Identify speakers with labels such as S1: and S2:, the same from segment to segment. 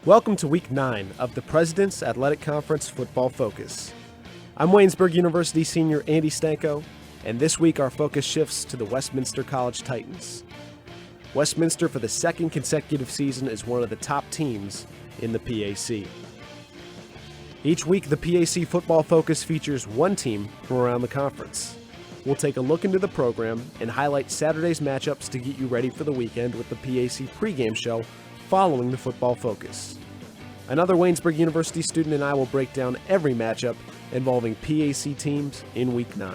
S1: Welcome to Week 9 of the President's Athletic Conference Football Focus. I'm Waynesburg University senior Andy Stanko, and this week our focus shifts to the Westminster College Titans. Westminster, for the second consecutive season, is one of the top teams in the PAC. Each week, the PAC Football Focus features one team from around the conference. We'll take a look into the program and highlight Saturday's matchups to get you ready for the weekend with the PAC Pregame Show following the Football Focus. Another Waynesburg University student and I will break down every matchup involving PAC teams in Week 9.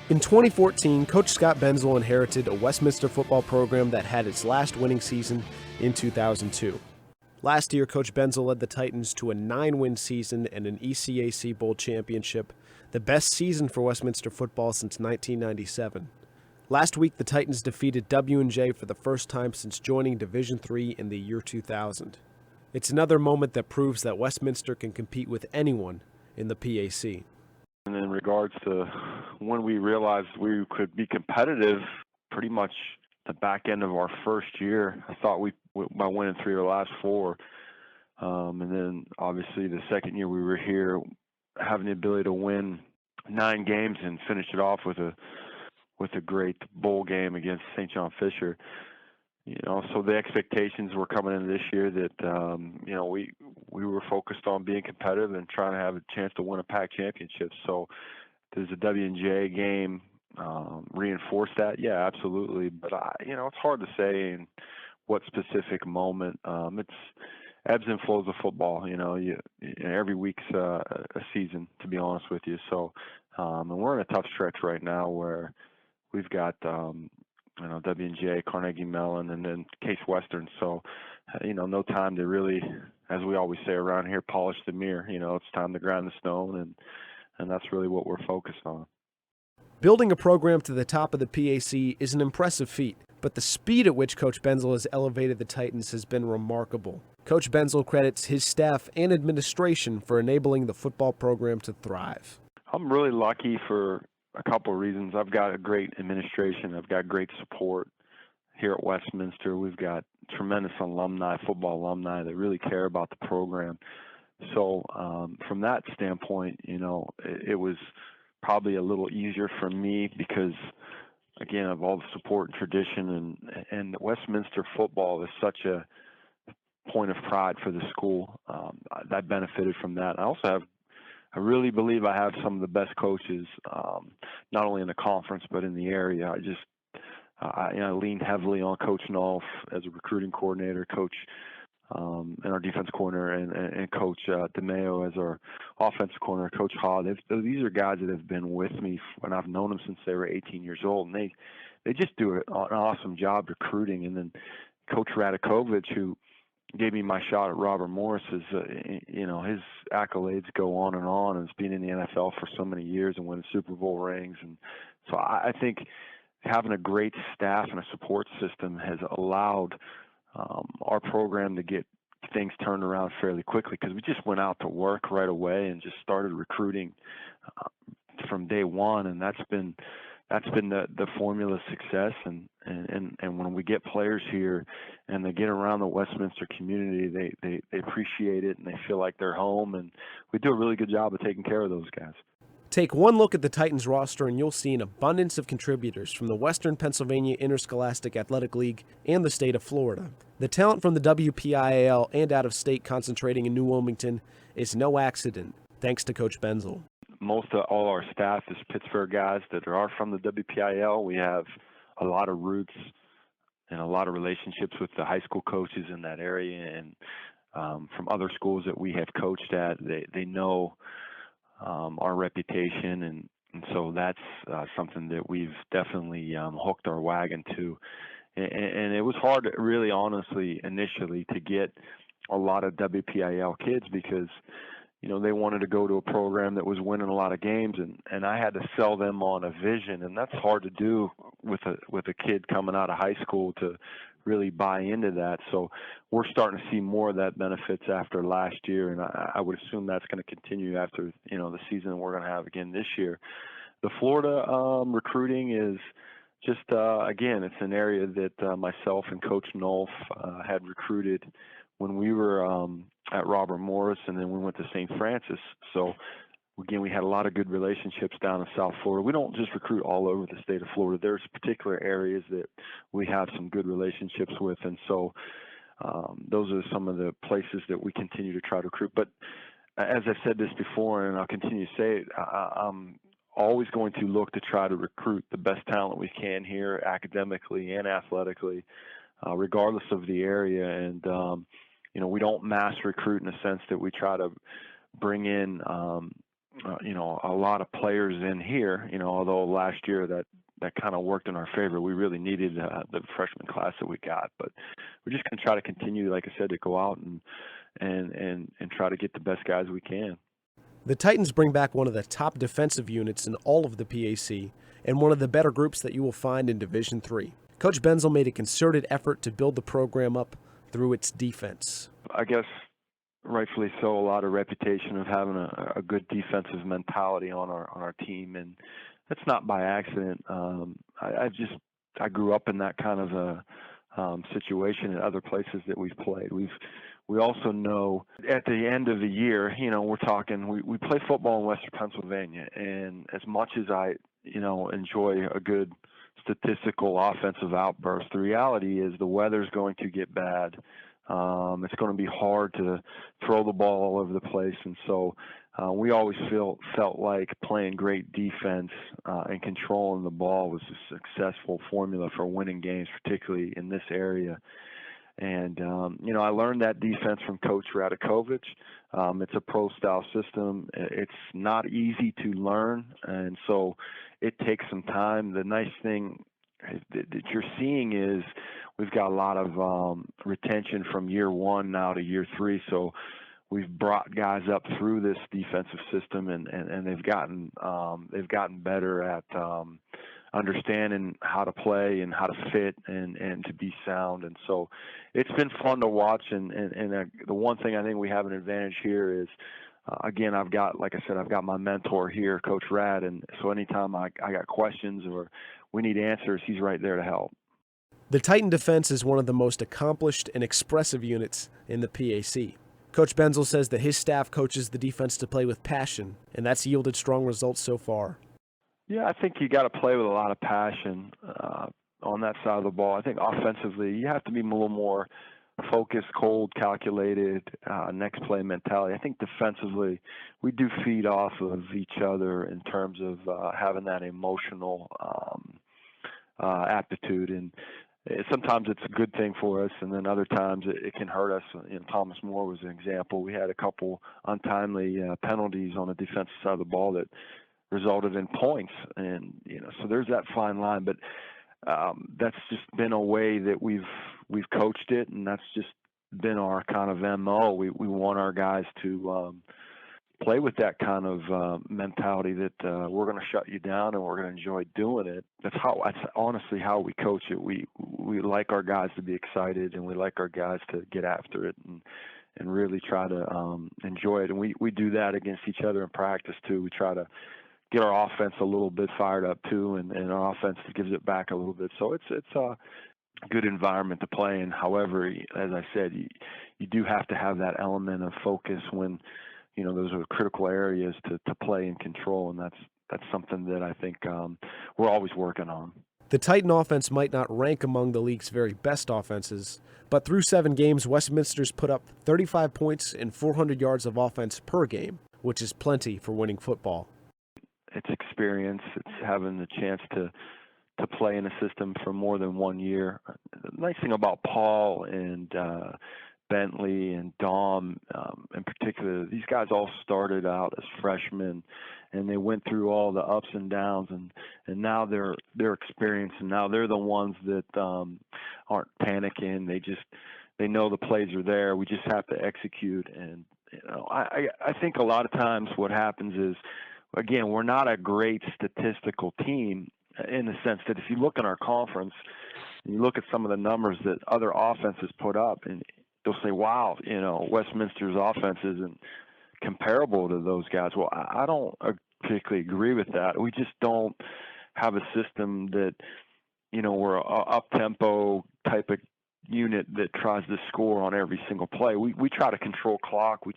S1: In 2014, Coach Scott Benzel inherited a Westminster football program that had its last winning season in 2002. Last year, Coach Benzel led the Titans to a 9-win season and an ECAC Bowl championship, the best season for Westminster football since 1997. Last week, the Titans defeated W&J for the first time since joining Division III in the year 2000. It's another moment that proves that Westminster can compete with anyone in the PAC.
S2: And in regards to when we realized we could be competitive, pretty much the back end of our first year, I thought by winning 3 of the last 4. And then obviously the second year we were here, having the ability to win 9 games and finish it off with a great bowl game against St. John Fisher. So the expectations were coming into this year that, we were focused on being competitive and trying to have a chance to win a PAC championship. So does the W&J game reinforce that? Yeah, absolutely. But, it's hard to say in what specific moment. It's ebbs and flows of football. Every week's a season, to be honest with you. So, and we're in a tough stretch right now where we've got, W&J, Carnegie Mellon, and then Case Western. So, no time to really, as we always say around here, polish the mirror. It's time to grind the stone, and that's really what we're focused on.
S1: Building a program to the top of the PAC is an impressive feat, but the speed at which Coach Benzel has elevated the Titans has been remarkable. Coach Benzel credits his staff and administration for enabling the football program to thrive.
S2: I'm really lucky for a couple of reasons. I've got a great administration. I've got great support here at Westminster. We've got tremendous football alumni that really care about the program. So from that standpoint, it was probably a little easier for me because, again, of all the support and tradition, and Westminster football is such a point of pride for the school. I benefited from that. I really believe I have some of the best coaches, not only in the conference but in the area. I lean heavily on Coach Nolf as a recruiting coordinator, Coach and our defense coordinator, and Coach DeMeo as our offensive coordinator, Coach Haw. These are guys that have been with me when I've known them since they were 18 years old, and they just do an awesome job recruiting. And then Coach Radakovich, who gave me my shot at Robert Morris, his accolades go on and on, and has been in the NFL for so many years and winning Super Bowl rings. And so I think having a great staff and a support system has allowed our program to get things turned around fairly quickly, because we just went out to work right away and just started recruiting from day one, and that's been the formula of success. And when we get players here and they get around the Westminster community, they appreciate it and they feel like they're home, and we do a really good job of taking care of those guys.
S1: Take one look at the Titans roster and you'll see an abundance of contributors from the Western Pennsylvania Interscholastic Athletic League and the state of Florida. The talent from the WPIAL and out of state concentrating in New Wilmington is no accident, thanks to Coach Benzel.
S2: Most of all our staff is Pittsburgh guys that are from the WPIL. We have a lot of roots and a lot of relationships with the high school coaches in that area, and from other schools that we have coached at. They know our reputation, and so that's something that we've definitely hooked our wagon to. And it was hard, really, honestly, initially to get a lot of WPIL kids because they wanted to go to a program that was winning a lot of games, and I had to sell them on a vision, and that's hard to do with a kid coming out of high school to really buy into that. So we're starting to see more of that benefits after last year, and I would assume that's going to continue after the season we're going to have again this year. The Florida recruiting is just again, it's an area that myself and Coach Nolf had recruited when we were at Robert Morris, and then we went to St. Francis. So again, we had a lot of good relationships down in South Florida. We don't just recruit all over the state of Florida. There's particular areas that we have some good relationships with, and so those are some of the places that we continue to try to recruit. But as I've said this before, and I'll continue to say it, I'm always going to look to try to recruit the best talent we can here, academically and athletically, regardless of the area. And we don't mass recruit in the sense that we try to bring in a lot of players in here, although last year that kind of worked in our favor. We really needed the freshman class that we got, but we're just going to try to continue, like I said, to go out and try to get the best guys we can.
S1: The Titans bring back one of the top defensive units in all of the PAC and one of the better groups that you will find in Division III. Coach Benzel made a concerted effort to build the program up through its defense.
S2: I guess rightfully so, a lot of reputation of having a good defensive mentality on our team, and that's not by accident. I grew up in that kind of a situation in other places that we've played. We also know at the end of the year, we're talking, we play football in Western Pennsylvania, and as much as I, enjoy a good statistical offensive outburst, the reality is the weather's going to get bad. It's going to be hard to throw the ball all over the place, and so we always felt like playing great defense and controlling the ball was a successful formula for winning games, particularly in this area. And, I learned that defense from Coach Radakovich. It's a pro-style system. It's not easy to learn, and so it takes some time. The nice thing that you're seeing is we've got a lot of retention from year one now to year three, so we've brought guys up through this defensive system, and they've gotten better at understanding how to play and how to fit and to be sound. And so it's been fun to watch. And the one thing I think we have an advantage here is, again, I've got my mentor here, Coach Rad. And so anytime I got questions or we need answers, he's right there to help.
S1: The Titan defense is one of the most accomplished and expressive units in the PAC. Coach Benzel says that his staff coaches the defense to play with passion, and that's yielded strong results so far.
S2: Yeah, I think you got to play with a lot of passion on that side of the ball. I think offensively, you have to be a little more focused, cold, calculated, next play mentality. I think defensively, we do feed off of each other in terms of having that emotional aptitude. And sometimes it's a good thing for us, and then other times it can hurt us. Thomas More was an example. We had a couple untimely penalties on the defensive side of the ball that resulted in points, and so there's that fine line. But that's just been a way that we've coached it, and that's just been our kind of MO. We want our guys to play with that kind of mentality that we're going to shut you down and we're going to enjoy doing it. That's honestly how we coach it. We like our guys to be excited, and we like our guys to get after it and really try to enjoy it. And we do that against each other in practice too. We try to get our offense a little bit fired up too, and our offense gives it back a little bit. So it's a good environment to play in. However, as I said, you do have to have that element of focus when those are critical areas to play and control, and that's something that I think we're always working on.
S1: The Titan offense might not rank among the league's very best offenses, but through 7 games, Westminster's put up 35 points and 400 yards of offense per game, which is plenty for winning football.
S2: It's experience. It's having the chance to play in a system for more than 1 year. The nice thing about Paul and Bentley and Dom in particular, these guys all started out as freshmen, and they went through all the ups and downs, and now they're experienced, and now they're the ones that aren't panicking. They know the plays are there. We just have to execute. And I think a lot of times what happens is, again, we're not a great statistical team in the sense that if you look in our conference and you look at some of the numbers that other offenses put up, and they'll say, wow, Westminster's offense isn't comparable to those guys. Well, I don't particularly agree with that. We just don't have a system that, we're a up-tempo type of unit that tries to score on every single play. We try to control clock. We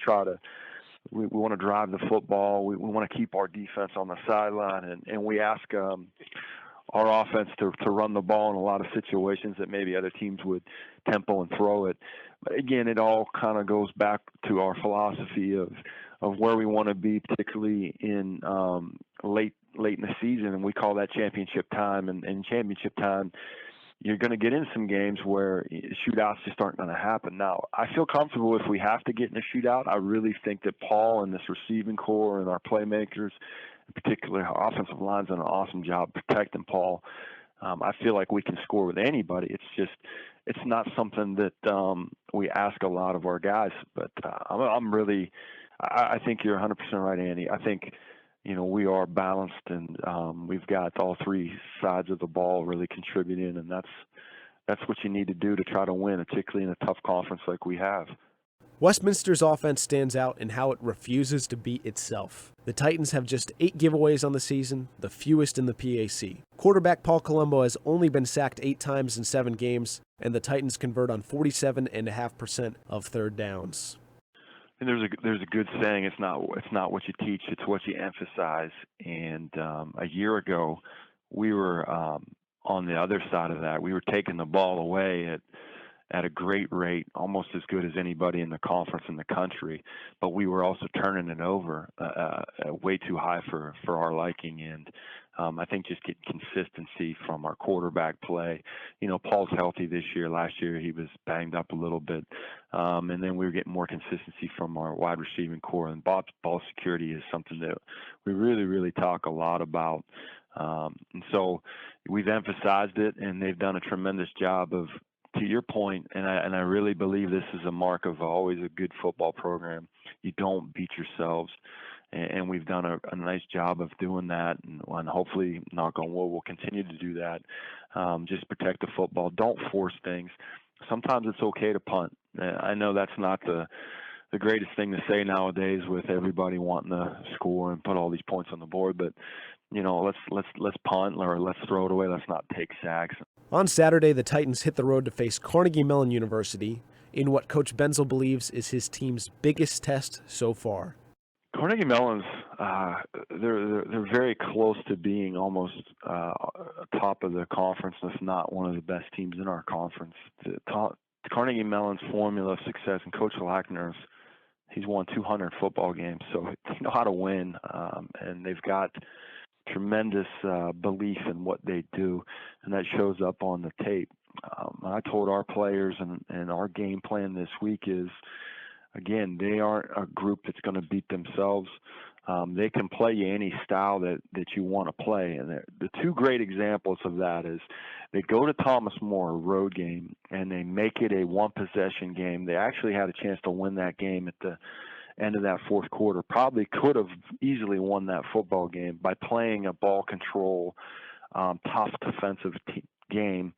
S2: want to drive the football. We want to keep our defense on the sideline, and we ask our offense to run the ball in a lot of situations that maybe other teams would tempo and throw it. But again, it all kind of goes back to our philosophy of where we want to be, particularly in late in the season, and we call that championship time. And championship time, you're going to get in some games where shootouts just aren't going to happen. Now, I feel comfortable if we have to get in a shootout. I really think that Paul and this receiving core and our playmakers, particularly our offensive line's done an awesome job protecting Paul. I feel like we can score with anybody. It's not something that we ask a lot of our guys. But I think you're 100% right, Andy. I think, we are balanced, and we've got all three sides of the ball really contributing, and that's what you need to do to try to win, particularly in a tough conference like we have.
S1: Westminster's offense stands out in how it refuses to beat itself. The Titans have just 8 giveaways on the season, the fewest in the PAC. Quarterback Paul Colombo has only been sacked 8 times in 7 games, and the Titans convert on 47.5% of third downs.
S2: And there's a good saying, it's not what you teach, it's what you emphasize. And a year ago, we were on the other side of that. We were taking the ball away at a great rate, almost as good as anybody in the conference in the country. But we were also turning it over way too high for our liking. And I think just getting consistency from our quarterback play. Paul's healthy this year. Last year he was banged up a little bit. And then we were getting more consistency from our wide receiving core. And ball security is something that we really, really talk a lot about. And so we've emphasized it, and they've done a tremendous job of, to your point, and I really believe this is a mark of always a good football program. You don't beat yourselves, and we've done a nice job of doing that, and hopefully, knock on wood, we'll continue to do that. Just protect the football. Don't force things. Sometimes it's okay to punt. I know that's not the greatest thing to say nowadays with everybody wanting to score and put all these points on the board, but let's punt or let's throw it away. Let's not take sacks.
S1: On Saturday, the Titans hit the road to face Carnegie Mellon University in what Coach Benzel believes is his team's biggest test so far.
S2: Carnegie Mellon's they're very close to being almost top of the conference, if not one of the best teams in our conference. Carnegie Mellon's formula of success, and Coach Lackner's, he's won 200 football games, so they know how to win, and they've got tremendous belief in what they do, and that shows up on the tape. I told our players, and our game plan this week is, again, they aren't a group that's going to beat themselves. They can play you any style that you want to play, and the 2 great examples of that is they go to Thomas More, a road game, and they make it a 1-possession game. They actually had a chance to win that game at the end of that fourth quarter. Probably could have easily won that football game by playing a ball control, tough defensive game.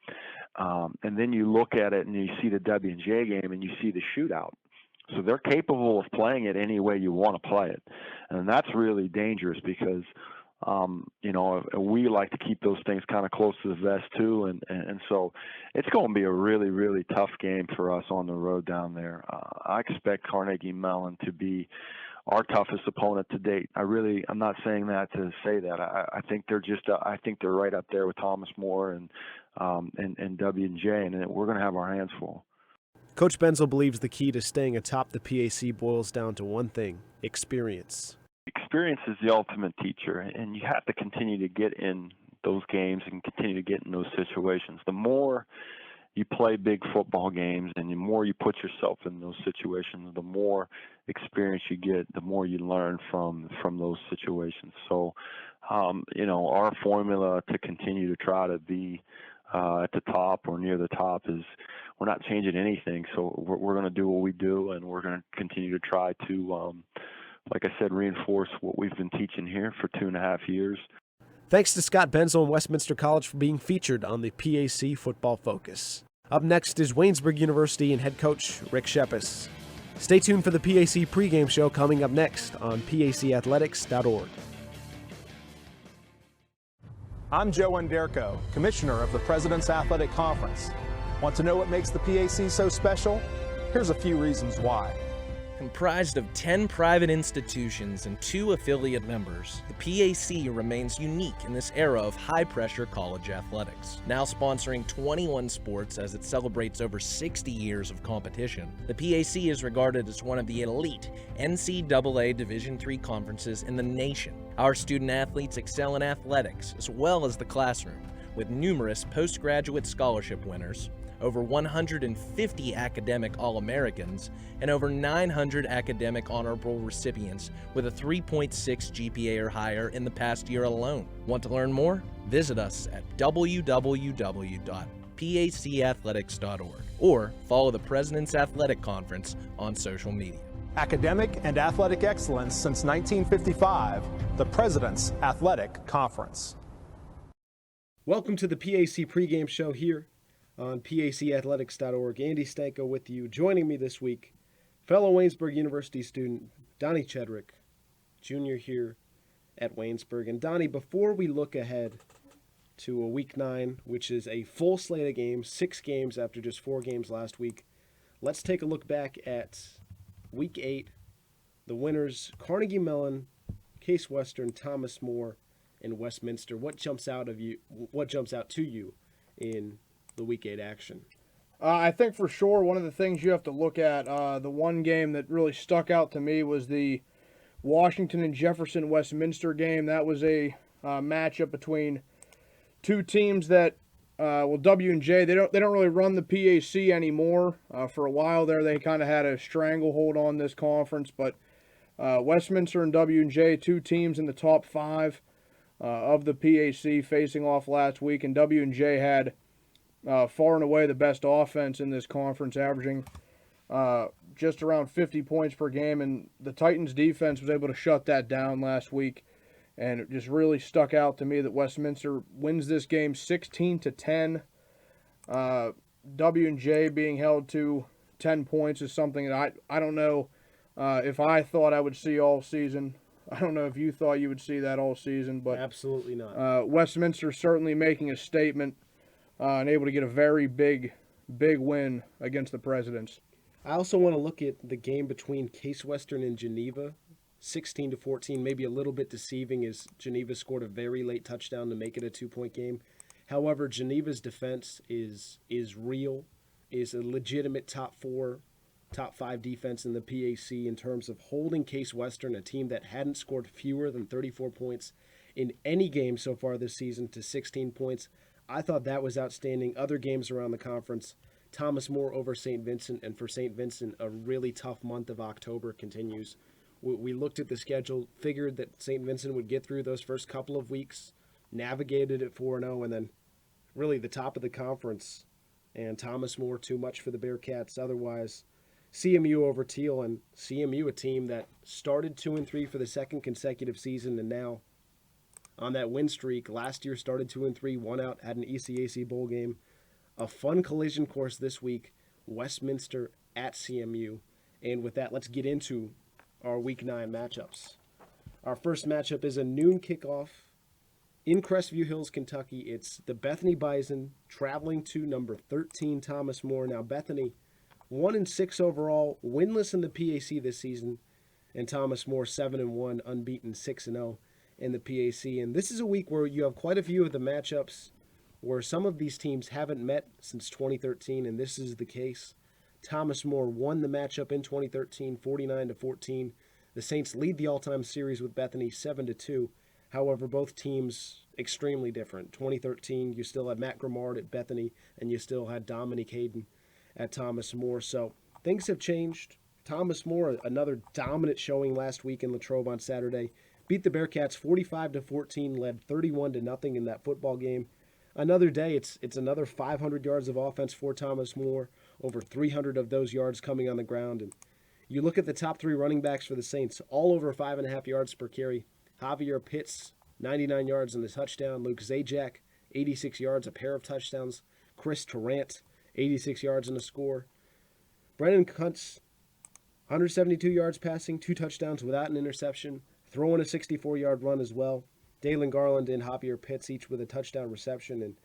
S2: And then you look at it and you see the W&J game and you see the shootout. So they're capable of playing it any way you want to play it. And that's really dangerous because, we like to keep those things kind of close to the vest too. And so it's going to be a really, really tough game for us on the road down there. I expect Carnegie Mellon to be our toughest opponent to date. I'm not saying that to say that. I think I think they're right up there with Thomas More and W&J, and we're going to have our hands full.
S1: Coach Benzel believes the key to staying atop the PAC boils down to one thing: experience.
S2: Experience is the ultimate teacher, and you have to continue to get in those games and continue to get in those situations. The more you play big football games and the more you put yourself in those situations, the more experience you get, the more you learn from those situations. So, our formula to continue to try to be at the top or near the top is we're not changing anything. So we're going to do what we do, and we're going to continue to try to, like I said, reinforce what we've been teaching here for 2.5 years.
S1: Thanks to Scott Benzel and Westminster College for being featured on the PAC Football Focus. Up next is Waynesburg University and head coach Rick Shepis. Stay tuned for the PAC Pregame Show coming up next on pacathletics.org.
S3: I'm Joe Anderko, Commissioner of the President's Athletic Conference. Want to know what makes the PAC so special? Here's a few reasons why.
S4: Comprised of 10 private institutions and 2 affiliate members, the PAC remains unique in this era of high-pressure college athletics. Now sponsoring 21 sports as it celebrates over 60 years of competition, the PAC is regarded as one of the elite NCAA Division III conferences in the nation. Our student athletes excel in athletics as well as the classroom, with numerous postgraduate scholarship winners, over 150 academic All-Americans, and over 900 academic honorable recipients with a 3.6 GPA or higher in the past year alone. Want to learn more? Visit us at www.pacathletics.org or follow the President's Athletic Conference on social media.
S3: Academic and athletic excellence since 1955, the President's Athletic Conference.
S1: Welcome to the PAC Pregame Show here on PACathletics.org. Andy Stanko with you. Joining me this week, fellow Waynesburg University student Donny Chedrick, junior here at Waynesburg. And Donny, before we look ahead to a Week 9, which is a full slate of games, 6 games after just 4 games last week, let's take a look back at Week 8. The winners, Carnegie Mellon, Case Western, Thomas More, and Westminster. What jumps out to you in the Week 8 action?
S5: I think for sure one of the things you have to look at, the one game that really stuck out to me was the Washington and Jefferson Westminster game. That was a matchup between 2 teams that, W&J, they don't really run the PAC anymore. For a while there, they kind of had a stranglehold on this conference, but Westminster and W&J, 2 teams in the top 5 of the PAC facing off last week, and W&J had far and away the best offense in this conference, averaging just around 50 points per game, and the Titans defense was able to shut that down last week, and it just really stuck out to me that Westminster wins this game 16-10. W&J being held to 10 points is something that I don't know if I thought I would see all season. I don't know if you thought you would see that all season, but
S1: absolutely not.
S5: Westminster certainly making a statement and able to get a very big win against the Presidents.
S1: I also want to look at the game between Case Western and Geneva, 16-14, maybe a little bit deceiving as Geneva scored a very late touchdown to make it a 2-point game. However, Geneva's defense is real, is a legitimate top 5 defense in the PAC in terms of holding Case Western, a team that hadn't scored fewer than 34 points in any game so far this season, to 16 points. I thought that was outstanding. Other games around the conference, Thomas More over St. Vincent, and for St. Vincent, a really tough month of October continues. We looked at the schedule, figured that St. Vincent would get through those first couple of weeks, navigated at 4-0, and then really the top of the conference, and Thomas More too much for the Bearcats. Otherwise, CMU over Teal, and CMU, a team that started 2-3 for the second consecutive season, and now on that win streak. Last year started 2-3, won out, had an ECAC bowl game. A fun collision course this week, Westminster at CMU. And with that, let's get into our Week 9 matchups. Our first matchup is a noon kickoff in Crestview Hills, Kentucky. It's the Bethany Bison traveling to number 13 Thomas More. Now Bethany 1-6 overall, winless in the PAC this season, and Thomas More 7-1, unbeaten 6-0 in the PAC. And this is a week where you have quite a few of the matchups where some of these teams haven't met since 2013, and this is the case. Thomas More won the matchup in 2013, 49-14. The Saints lead the all-time series with Bethany 7-2. However, both teams extremely different. 2013, you still had Matt Grimard at Bethany, and you still had Dominique Hayden at Thomas More. So things have changed. Thomas More, another dominant showing last week in Latrobe on Saturday, beat the Bearcats 45-14, led 31-0 in that football game. Another day, it's another 500 yards of offense for Thomas More, over 300 of those yards coming on the ground. And you look at the top 3 running backs for the Saints, all over 5.5 yards per carry. Javier Pitts, 99 yards and a touchdown. Luke Zajac, 86 yards, a pair of touchdowns. Chris Tarrant, 86 yards and a score. Brennan Kuntz, 172 yards passing, 2 touchdowns without an interception, throwing a 64-yard run as well. Dalen Garland and Javier Pitts each with a touchdown reception. And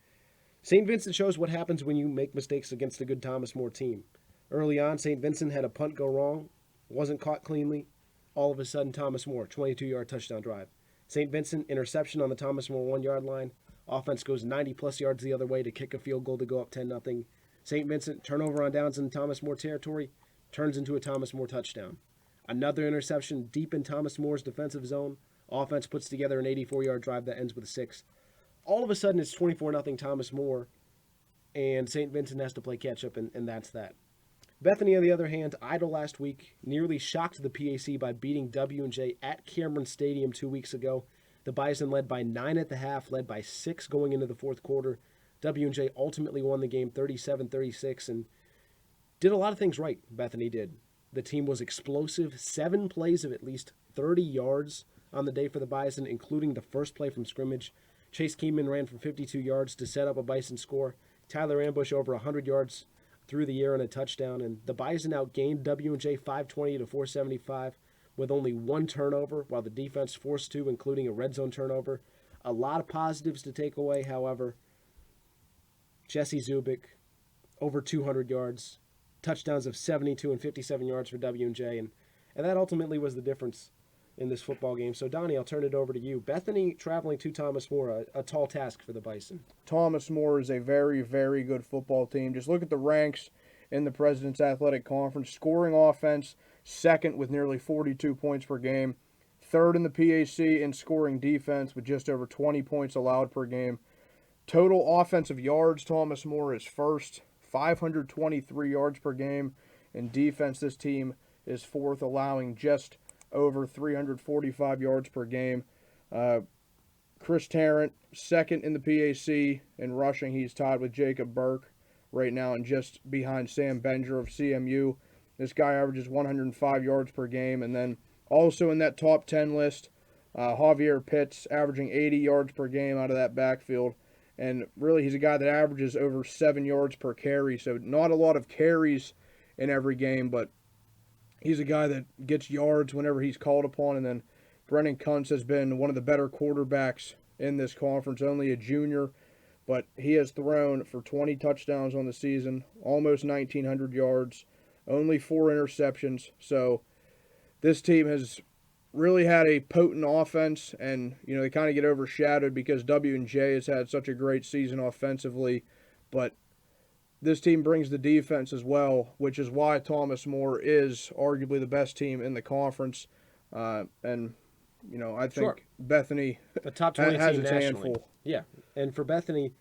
S1: St. Vincent shows what happens when you make mistakes against a good Thomas More team. Early on, St. Vincent had a punt go wrong, wasn't caught cleanly. All of a sudden, Thomas More, 22-yard touchdown drive. St. Vincent, interception on the Thomas More 1-yard line. Offense goes 90-plus yards the other way to kick a field goal to go up 10-0. St. Vincent, turnover on downs in Thomas More territory, turns into a Thomas More touchdown. Another interception deep in Thomas More's defensive zone. Offense puts together an 84-yard drive that ends with a 6. All of a sudden, it's 24-0 Thomas More, and St. Vincent has to play catch-up, and that's that. Bethany, on the other hand, idle last week, nearly shocked the PAC by beating W&J at Cameron Stadium 2 weeks ago. The Bison led by 9 at the half, led by 6 going into the fourth quarter. W&J ultimately won the game 37-36 and did a lot of things right, Bethany did. The team was explosive, 7 plays of at least 30 yards on the day for the Bison, including the first play from scrimmage. Chase Keenman ran for 52 yards to set up a Bison score. Tyler Ambush over 100 yards through the air and a touchdown, and the Bison outgained W&J 520 to 475 with only 1 turnover, while the defense forced 2, including a red zone turnover. A lot of positives to take away, however. Jesse Zubik, over 200 yards, touchdowns of 72 and 57 yards for W&J, and that ultimately was the difference in this football game. So, Donnie, I'll turn it over to you. Bethany traveling to Thomas More, a tall task for the Bison.
S5: Thomas More is a very, very good football team. Just look at the ranks in the President's Athletic Conference. Scoring offense, second with nearly 42 points per game. Third in the PAC in scoring defense with just over 20 points allowed per game. Total offensive yards, Thomas More is first, 523 yards per game. In defense, this team is fourth, allowing just over 345 yards per game. Chris Tarrant, second in the PAC in rushing. He's tied with Jacob Burke right now and just behind Sam Benger of CMU. This guy averages 105 yards per game. And then also in that top 10 list, Javier Pitts averaging 80 yards per game out of that backfield. And really, he's a guy that averages over 7 yards per carry. So not a lot of carries in every game, but he's a guy that gets yards whenever he's called upon. And then Brennan Kuntz has been one of the better quarterbacks in this conference, only a junior, but he has thrown for 20 touchdowns on the season, almost 1,900 yards, only 4 interceptions. So this team has really had a potent offense, and they kind of get overshadowed because W&J has had such a great season offensively, but this team brings the defense as well, which is why Thomas More is arguably the best team in the conference. And I think
S1: Sure.
S5: Bethany
S1: The top 20
S5: has
S1: team
S5: its
S1: nationally.
S5: handful.
S1: Yeah, and for Bethany,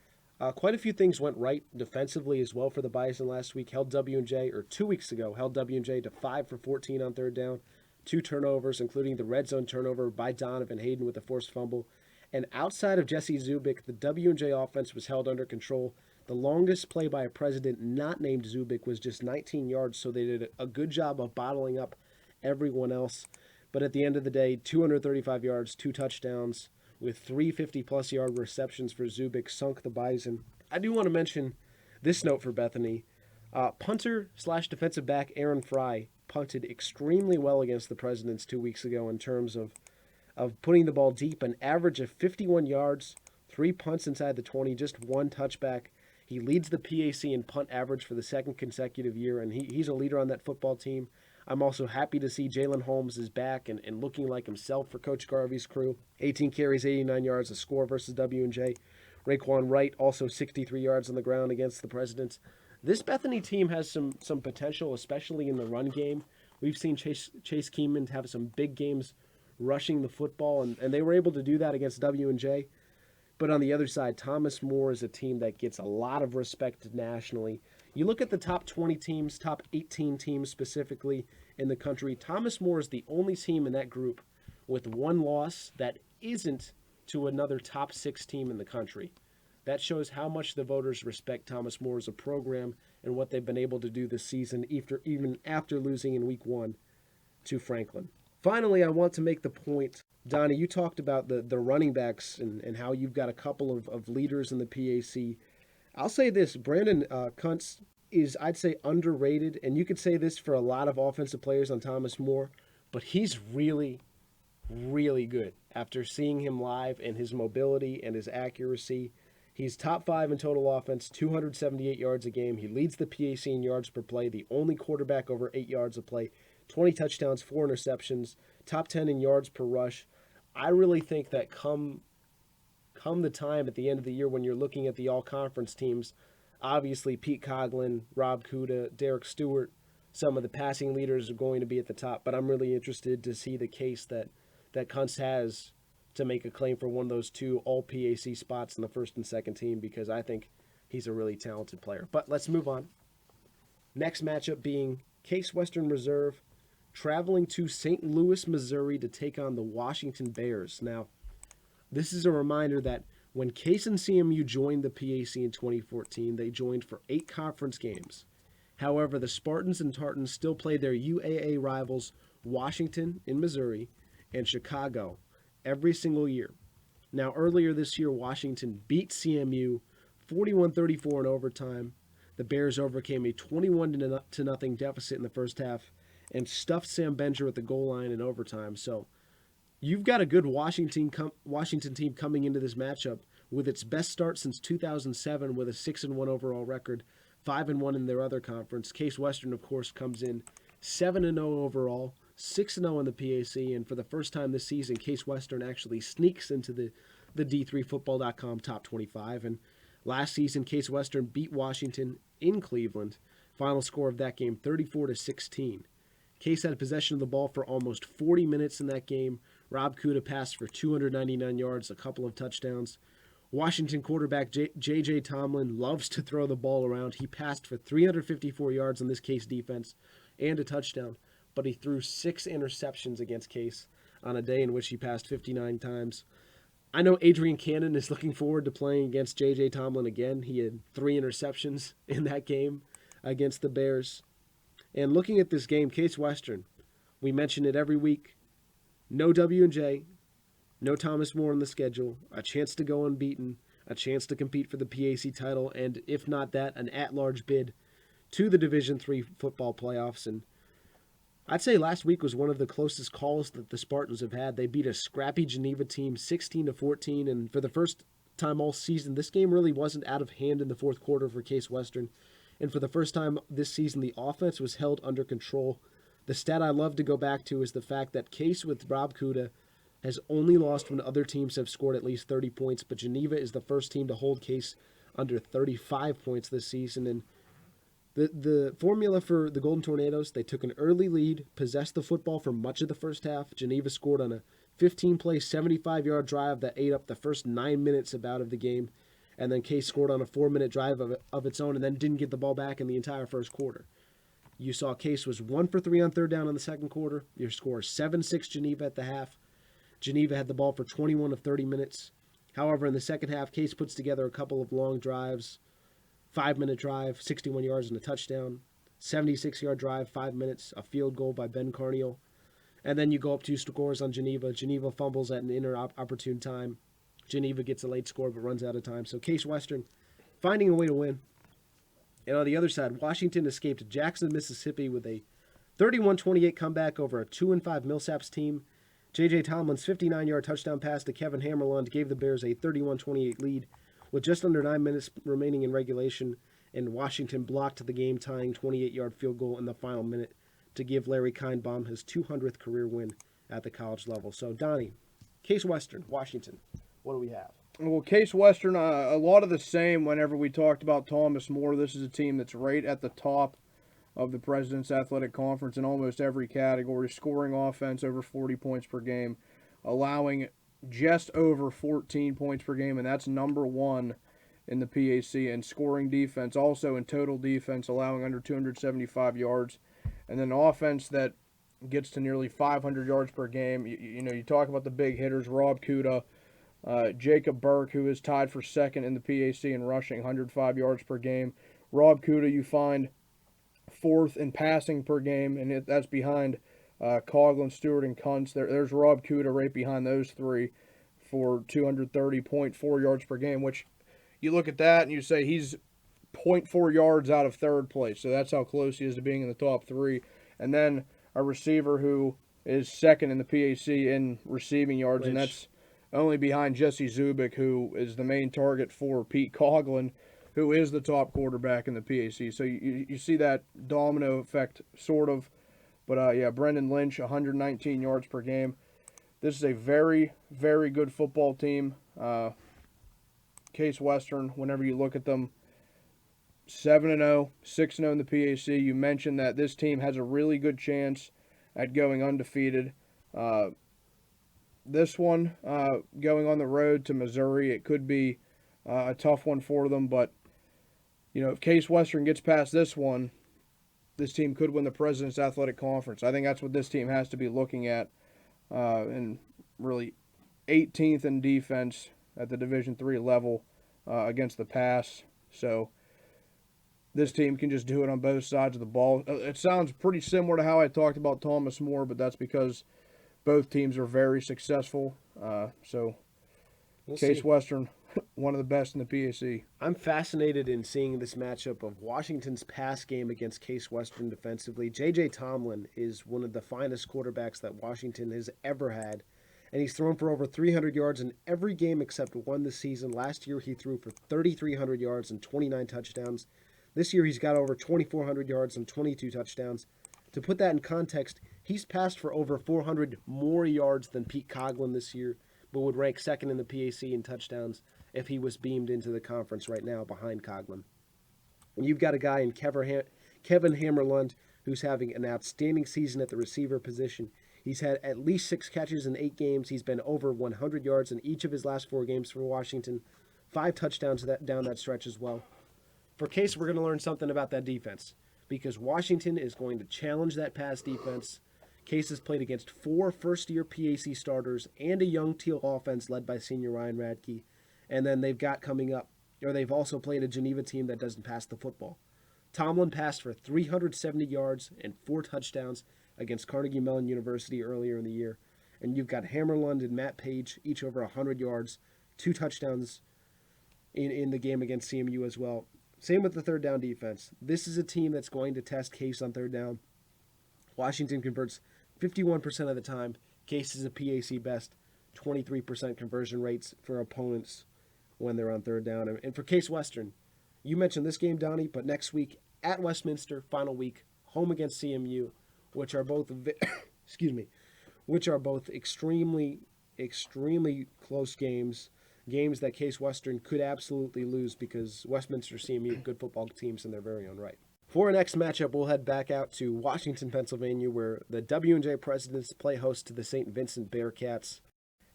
S1: quite a few things went right defensively as well for the Bison last week. 2 weeks ago, held W&J to 5 for 14 on third down, 2 turnovers, including the red zone turnover by Donovan Hayden with a forced fumble. And outside of Jesse Zubik, the W&J offense was held under control. The longest play by a President not named Zubik was just 19 yards, so they did a good job of bottling up everyone else. But at the end of the day, 235 yards, 2 touchdowns, with 3 50-plus yard receptions for Zubik sunk the Bison. I do want to mention this note for Bethany. Punter/defensive back Aaron Fry punted extremely well against the Presidents 2 weeks ago in terms of putting the ball deep, an average of 51 yards, 3 punts inside the 20, just 1 touchback. He leads the PAC in punt average for the second consecutive year, and he's a leader on that football team. I'm also happy to see Jalen Holmes is back and looking like himself for Coach Garvey's crew. 18 carries, 89 yards, a score versus W&J. Raekwon Wright also 63 yards on the ground against the Presidents. This Bethany team has some potential, especially in the run game. We've seen Chase Keenman have some big games rushing the football, and they were able to do that against W&J. But on the other side, Thomas More is a team that gets a lot of respect nationally. You look at the top 20 teams, top 18 teams specifically in the country, Thomas More is the only team in that group with 1 loss that isn't to another top 6 team in the country. That shows how much the voters respect Thomas More as a program and what they've been able to do this season, even after losing in week 1 to Franklin. Finally, I want to make the point, Donnie, you talked about the running backs and how you've got a couple of leaders in the PAC. I'll say this, Brandon Kuntz is, I'd say, underrated, and you could say this for a lot of offensive players on Thomas More, but he's really, really good. After seeing him live and his mobility and his accuracy, He's top 5 in total offense, 278 yards a game. He leads the PAC in yards per play, the only quarterback over 8 yards a play, 20 touchdowns, 4 interceptions, top 10 in yards per rush. I really think that come the time at the end of the year when you're looking at the all-conference teams, obviously Pete Coughlin, Rob Kuda, Derek Stewart, some of the passing leaders are going to be at the top, but I'm really interested to see the case that Kuntz has to make a claim for one of those 2 all-PAC spots in the first and second team, because I think he's a really talented player. But let's move on. Next matchup being Case Western Reserve traveling to St. Louis, Missouri to take on the Washington Bears. Now, this is a reminder that when Case and CMU joined the PAC in 2014, they joined for 8 conference games. However, the Spartans and Tartans still played their UAA rivals Washington in Missouri and Chicago every single year. Now, earlier this year, Washington beat CMU 41-34 in overtime. The Bears overcame a 21-0 deficit in the first half and stuffed Sam Benger at the goal line in overtime. So you've got a good Washington team coming into this matchup with its best start since 2007 with a 6-1 overall record, 5-1 in their other conference. Case Western, of course, comes in 7-0 overall, 6-0 in the PAC, and for the first time this season, Case Western actually sneaks into the D3Football.com top 25. And last season, Case Western beat Washington in Cleveland. Final score of that game, 34-16. Case had possession of the ball for almost 40 minutes in that game. Rob Kuda passed for 299 yards, a couple of touchdowns. Washington quarterback J.J. Tomlin loves to throw the ball around. He passed for 354 yards on this Case defense and a touchdown, but he threw 6 interceptions against Case on a day in which he passed 59 times. I know Adrian Cannon is looking forward to playing against J.J. Tomlin again. He had 3 interceptions in that game against the Bears. And looking at this game, Case Western, we mention it every week. No W&J, no Thomas More on the schedule, a chance to go unbeaten, a chance to compete for the PAC title, and if not that, an at-large bid to the Division III football playoffs. And I'd say last week was one of the closest calls that the Spartans have had. They beat a scrappy Geneva team 16-14, and for the first time all season, this game really wasn't out of hand in the fourth quarter for Case Western. And for the first time this season, the offense was held under control. The stat I love to go back to is the fact that Case with Rob Kuda has only lost when other teams have scored at least 30 points, but Geneva is the first team to hold Case under 35 points this season. And the formula for the Golden Tornadoes, they took an early lead, possessed the football for much of the first half. Geneva scored on a 15-play, 75-yard drive that ate up the first 9 minutes about of the game. And then Case scored on a 4-minute drive of its own and then didn't get the ball back in the entire first quarter. You saw Case was 1 for 3 on third down in the second quarter. Your score 7-6 Geneva at the half. Geneva had the ball for 21 of 30 minutes. However, in the second half, Case puts together a couple of long drives, 5-minute drive, 61 yards and a touchdown, 76-yard drive, 5 minutes, a field goal by Ben Carniel. And then you go up 2 scores on Geneva. Geneva fumbles at an inopportune time. Geneva gets a late score but runs out of time. So Case Western finding a way to win. And on the other side, Washington escaped Jackson, Mississippi with a 31-28 comeback over a 2-5 Millsaps team. J.J. Tomlin's 59-yard touchdown pass to Kevin Hammerlund gave the Bears a 31-28 lead with just under 9 minutes remaining in regulation, and Washington blocked the game-tying 28-yard field goal in the final minute to give Larry Kindbaum his 200th career win at the college level. So, Donnie, Case Western, Washington, what do we have?
S5: Well, Case Western, a lot of the same whenever we talked about Thomas More. This is a team that's right at the top of the President's Athletic Conference in almost every category, scoring offense over 40 points per game, allowing just over 14 points per game, and that's number 1 in the PAC, and scoring defense, also in total defense, allowing under 275 yards, and then offense that gets to nearly 500 yards per game. You talk about the big hitters, Rob Kuda, Jacob Burke, who is tied for second in the PAC in rushing, 105 yards per game. Rob Kuda, you find 4th in passing per game, and that's behind Coughlin, Stewart, and Kuntz. There's Rob Kuda right behind those 3 for 230.4 yards per game, which you look at that and you say he's 0.4 yards out of 3rd place. So that's how close he is to being in the top 3. And then a receiver who is 2nd in the PAC in receiving yards, and that's only behind Jesse Zubik, who is the main target for Pete Coughlin, who is the top quarterback in the PAC. So you see that domino effect, sort of. But, yeah, Brendan Lynch, 119 yards per game. This is a very, very good football team. Case Western, whenever you look at them, 7-0, 6-0 in the PAC. You mentioned that this team has a really good chance at going undefeated. This one, going on the road to Missouri, it could be a tough one for them. But, if Case Western gets past this one, this team could win the President's Athletic Conference. I think that's what this team has to be looking at. And really 18th in defense at the Division III level against the pass. So this team can just do it on both sides of the ball. It sounds pretty similar to how I talked about Thomas More, but that's because both teams are very successful. So
S1: We'll
S5: Case
S1: see.
S5: Western, one of the best in the PAC.
S1: I'm fascinated in seeing this matchup of Washington's pass game against Case Western defensively. J.J. Tomlin is one of the finest quarterbacks that Washington has ever had, and he's thrown for over 300 yards in every game except one this season. Last year, he threw for 3,300 yards and 29 touchdowns. This year, he's got over 2,400 yards and 22 touchdowns. To put that in context, he's passed for over 400 more yards than Pete Coughlin this year, but would rank second in the PAC in touchdowns if he was beamed into the conference right now behind Coughlin. And you've got a guy in Kevin Hammerlund who's having an outstanding season at the receiver position. He's had at least 6 catches in 8 games. He's been over 100 yards in each of his last 4 games for Washington. 5 touchdowns down that stretch as well. For Case, we're going to learn something about that defense because Washington is going to challenge that pass defense. Case has played against 4 first-year PAC starters and a young Teal offense led by senior Ryan Radke. And then they've also played a Geneva team that doesn't pass the football. Tomlin passed for 370 yards and 4 touchdowns against Carnegie Mellon University earlier in the year. And you've got Hammerlund and Matt Page, each over 100 yards, 2 touchdowns in the game against CMU as well. Same with the third down defense. This is a team that's going to test Case on third down. Washington converts 51% of the time. Case is a PAC best 23% conversion rates for opponents when they're on third down. And for Case Western, you mentioned this game, Donnie, but next week at Westminster, final week, home against CMU, which are both extremely, extremely close games that Case Western could absolutely lose because Westminster CMU, good football teams in their very own right. For our next matchup, we'll head back out to Washington, Pennsylvania, where the W&J Presidents play host to the St. Vincent Bearcats.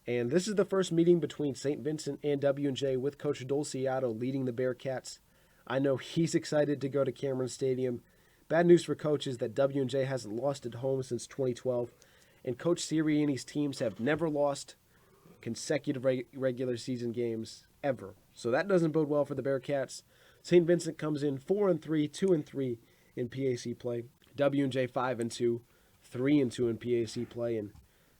S1: And this is the first meeting between St. Vincent and W&J with Coach Dolciato leading the Bearcats. I know he's excited to go to Cameron Stadium. Bad news for Coach is that W&J hasn't lost at home since 2012, and Coach Sirianni's teams have never lost consecutive regular season games ever. So that doesn't bode well for the Bearcats. St. Vincent comes in 4-3, 2-3 in PAC play. W&J 5-2, 3-2 in PAC play. And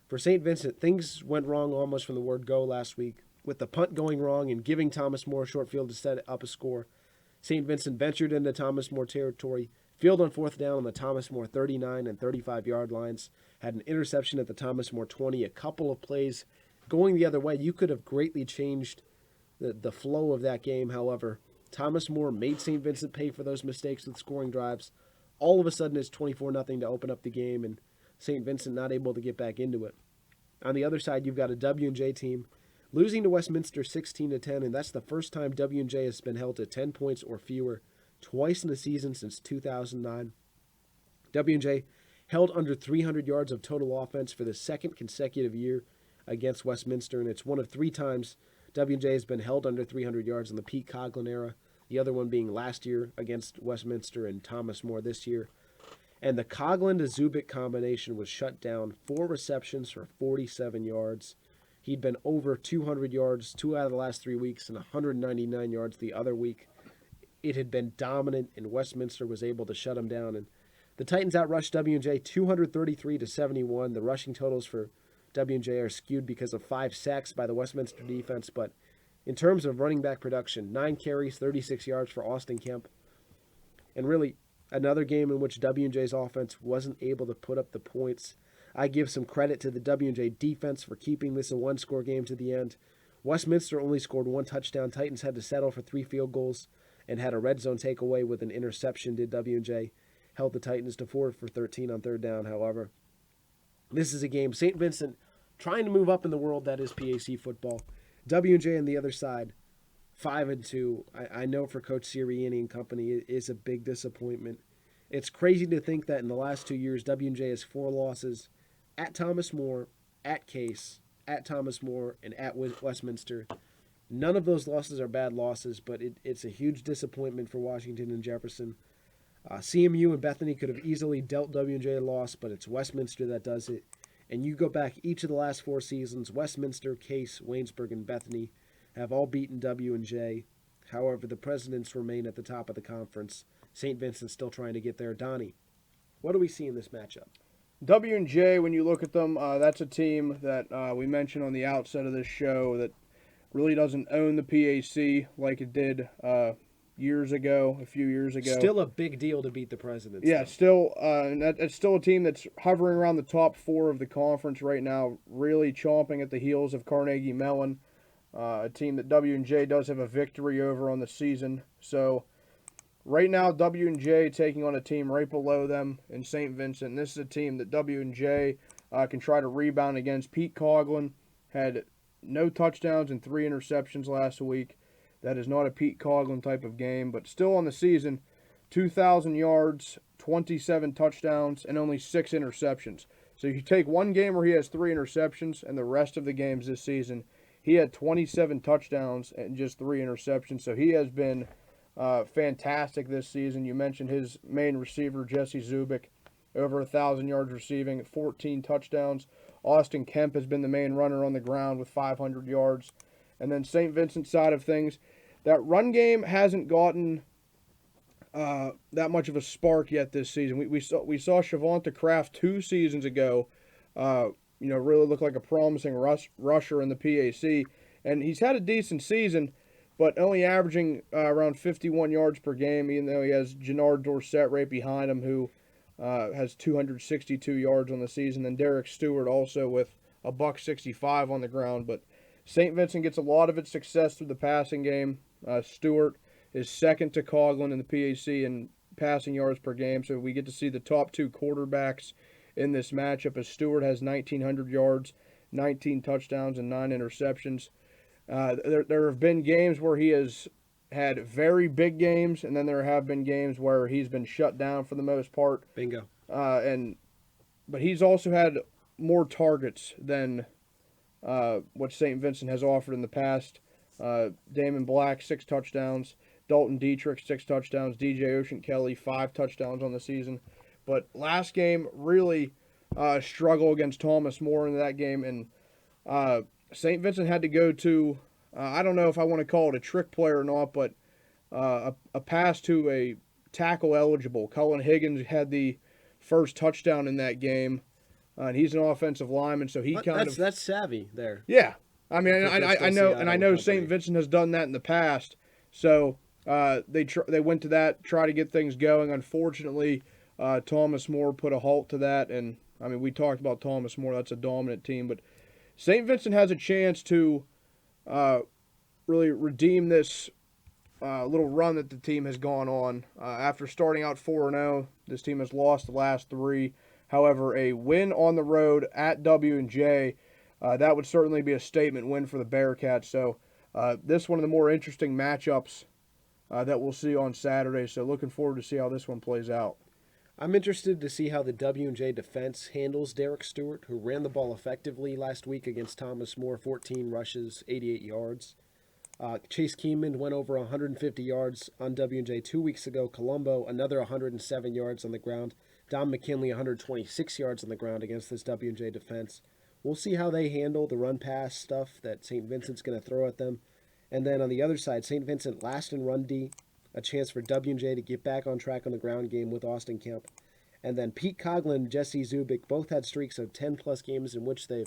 S1: for St. Vincent, things went wrong almost from the word go last week. With the punt going wrong and giving Thomas More a short field to set up a score, St. Vincent ventured into Thomas More territory, field on 4th down on the Thomas More 39 and 35-yard lines, had an interception at the Thomas More 20, a couple of plays going the other way. You could have greatly changed the flow of that game. However, Thomas More made St. Vincent pay for those mistakes with scoring drives. All of a sudden, it's 24-0 to open up the game, and St. Vincent not able to get back into it. On the other side, you've got a W&J team losing to Westminster 16-10, and that's the first time W&J has been held to 10 points or fewer twice in the season since 2009. W&J held under 300 yards of total offense for the second consecutive year against Westminster, and it's one of 3 times W&J has been held under 300 yards in the Pete Coughlin era, the other one being last year against Westminster and Thomas More this year. And the Coughlin to Zubik combination was shut down, 4 receptions for 47 yards. He'd been over 200 yards 2 out of the last 3 weeks and 199 yards the other week. It had been dominant, and Westminster was able to shut him down. And the Titans outrushed W&J 233-71. The rushing totals for W&J are skewed because of 5 sacks by the Westminster defense, but in terms of running back production, 9 carries, 36 yards for Austin Kemp. And really, another game in which W&J's offense wasn't able to put up the points I give some credit to the W&J defense for keeping this a one-score game to the end. Westminster only scored 1 touchdown. Titans had to settle for 3 field goals and had a red zone takeaway with an interception, did W&J. Held the Titans to 4 for 13 on third down, however. This is a game, St. Vincent trying to move up in the world that is PAC football. W&J on the other side, 5-2. I know for Coach Sirianni and company, it is a big disappointment. It's crazy to think that in the last 2 years, W&J has 4 losses at Thomas More, at Case, at Thomas More, and at Westminster. None of those losses are bad losses, but it's a huge disappointment for Washington and Jefferson. CMU and Bethany could have easily dealt W&J a loss, but it's Westminster that does it. And you go back each of the last 4 seasons, Westminster, Case, Waynesburg, and Bethany have all beaten W&J. However, the Presidents remain at the top of the conference. St. Vincent's still trying to get there. Donnie, what do we see in this matchup?
S5: W&J, when you look at them, that's a team that we mentioned on the outset of this show that really doesn't own the PAC like it did a few years ago.
S1: Still a big deal to beat the Presidents.
S5: Yeah, still, and it's still a team that's hovering around the top 4 of the conference right now, really chomping at the heels of Carnegie Mellon, a team that W&J does have a victory over on the season. So right now, W&J taking on a team right below them in St. Vincent. This is a team that W&J can try to rebound against. Pete Coughlin had no touchdowns and 3 interceptions last week. That is not a Pete Coughlin type of game, but still on the season, 2,000 yards, 27 touchdowns, and only 6 interceptions. So you take one game where he has 3 interceptions, and the rest of the games this season, he had 27 touchdowns and just 3 interceptions. So he has been fantastic this season. You mentioned his main receiver, Jesse Zubik, over 1,000 yards receiving, 14 touchdowns. Austin Kemp has been the main runner on the ground with 500 yards. And then St. Vincent's side of things, that run game hasn't gotten that much of a spark yet this season. We saw Shavonta Kraft 2 seasons ago, really look like a promising rusher in the PAC, and he's had a decent season, but only averaging around 51 yards per game, even though he has Jannard Dorsett right behind him, who has 262 yards on the season, and Derek Stewart also with a $165 on the ground. But St. Vincent gets a lot of its success through the passing game. Stewart is second to Coughlin in the PAC in passing yards per game, so we get to see the top 2 quarterbacks in this matchup as Stewart has 1,900 yards, 19 touchdowns, and 9 interceptions. There have been games where he has had very big games, and then there have been games where he's been shut down for the most part.
S1: Bingo.
S5: But he's also had more targets than what St. Vincent has offered in the past. Damon Black, 6 touchdowns. Dalton Dietrich, 6 touchdowns. DJ Ocean Kelly, 5 touchdowns on the season. But last game, really struggle against Thomas More in that game. And St. Vincent had to go to, I don't know if I want to call it a trick play or not, but a pass to a tackle eligible. Cullen Higgins had the first touchdown in that game. And he's an offensive lineman, so
S1: that's savvy there.
S5: Yeah, I mean, I know, and I know St. Vincent has done that in the past. So they went to that, try to get things going. Unfortunately, Thomas More put a halt to that, and I mean, we talked about Thomas More. That's a dominant team, but St. Vincent has a chance to really redeem this little run that the team has gone on. After starting out 4-0, this team has lost the last 3. However, a win on the road at W&J, that would certainly be a statement win for the Bearcats. So this is one of the more interesting matchups that we'll see on Saturday. So looking forward to see how this one plays out.
S1: I'm interested to see how the W&J defense handles Derek Stewart, who ran the ball effectively last week against Thomas More, 14 rushes, 88 yards. Chase Keenman went over 150 yards on W&J 2 weeks ago. Colombo, another 107 yards on the ground. Don McKinley, 126 yards on the ground against this W&J defense. We'll see how they handle the run-pass stuff that St. Vincent's going to throw at them. And then on the other side, St. Vincent last in run D, a chance for W&J to get back on track on the ground game with Austin Kemp. And then Pete Coughlin, Jesse Zubik both had streaks of 10-plus games in which they've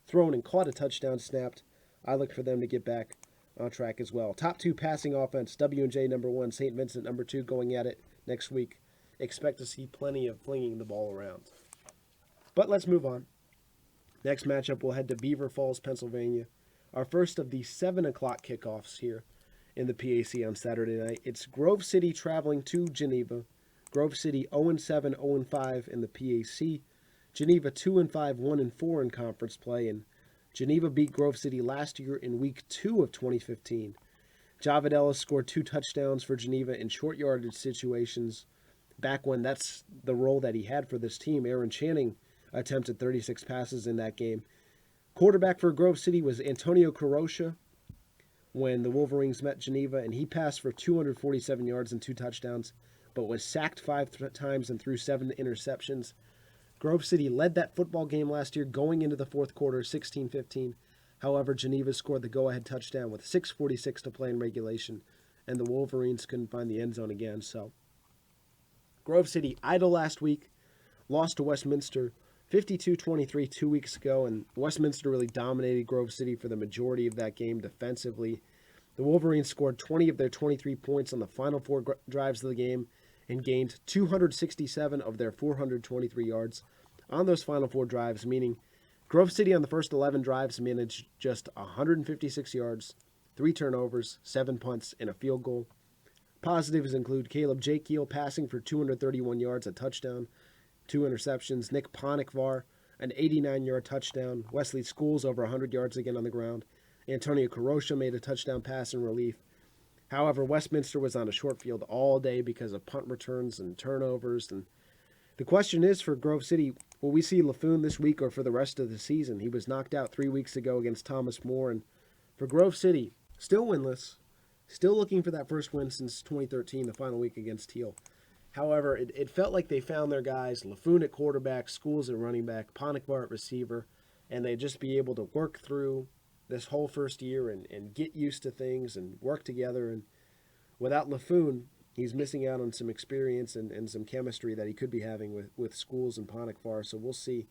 S1: thrown and caught a touchdown snapped. I look for them to get back on track as well. Top 2 passing offense, W&J number 1, St. Vincent number 2 going at it next week. Expect to see plenty of flinging the ball around. But let's move on. Next matchup, we'll head to Beaver Falls, Pennsylvania. Our first of the 7 o'clock kickoffs here in the PAC on Saturday night. It's Grove City traveling to Geneva. Grove City 0-7, 0-5 in the PAC. Geneva 2-5, 1-4 in conference play. And Geneva beat Grove City last year in Week 2 of 2015. Javid Ellis scored 2 touchdowns for Geneva in short yardage situations back when that's the role that he had for this team. Aaron Channing attempted 36 passes in that game. Quarterback for Grove City was Antonio Caroscia when the Wolverines met Geneva, and he passed for 247 yards and 2 touchdowns, but was sacked 5 times and threw 7 interceptions. Grove City led that football game last year going into the fourth quarter, 16-15. However, Geneva scored the go-ahead touchdown with 6:46 to play in regulation, and the Wolverines couldn't find the end zone again. So, Grove City idle last week, lost to Westminster 52-23 2 weeks ago, and Westminster really dominated Grove City for the majority of that game defensively. The Wolverines scored 20 of their 23 points on the final 4 drives of the game and gained 267 of their 423 yards on those final 4 drives, meaning Grove City on the first 11 drives managed just 156 yards, 3 turnovers, 7 punts, and a field goal. Positives include Caleb Jakiel passing for 231 yards, a touchdown, 2 interceptions. Nick Ponikvar, an 89-yard touchdown. Wesley Schools over 100 yards again on the ground. Antonio Caroscia made a touchdown pass in relief. However, Westminster was on a short field all day because of punt returns and turnovers. And the question is for Grove City, will we see LaFoon this week or for the rest of the season? He was knocked out 3 weeks ago against Thomas More. And for Grove City, still winless, still looking for that first win since 2013, the final week against Teal. However, it felt like they found their guys, LaFoon at quarterback, Schools at running back, Ponikvar at receiver, and they'd just be able to work through this whole first year and get used to things and work together. And without LaFoon, he's missing out on some experience and some chemistry that he could be having with Schools and Ponikvar. So we'll see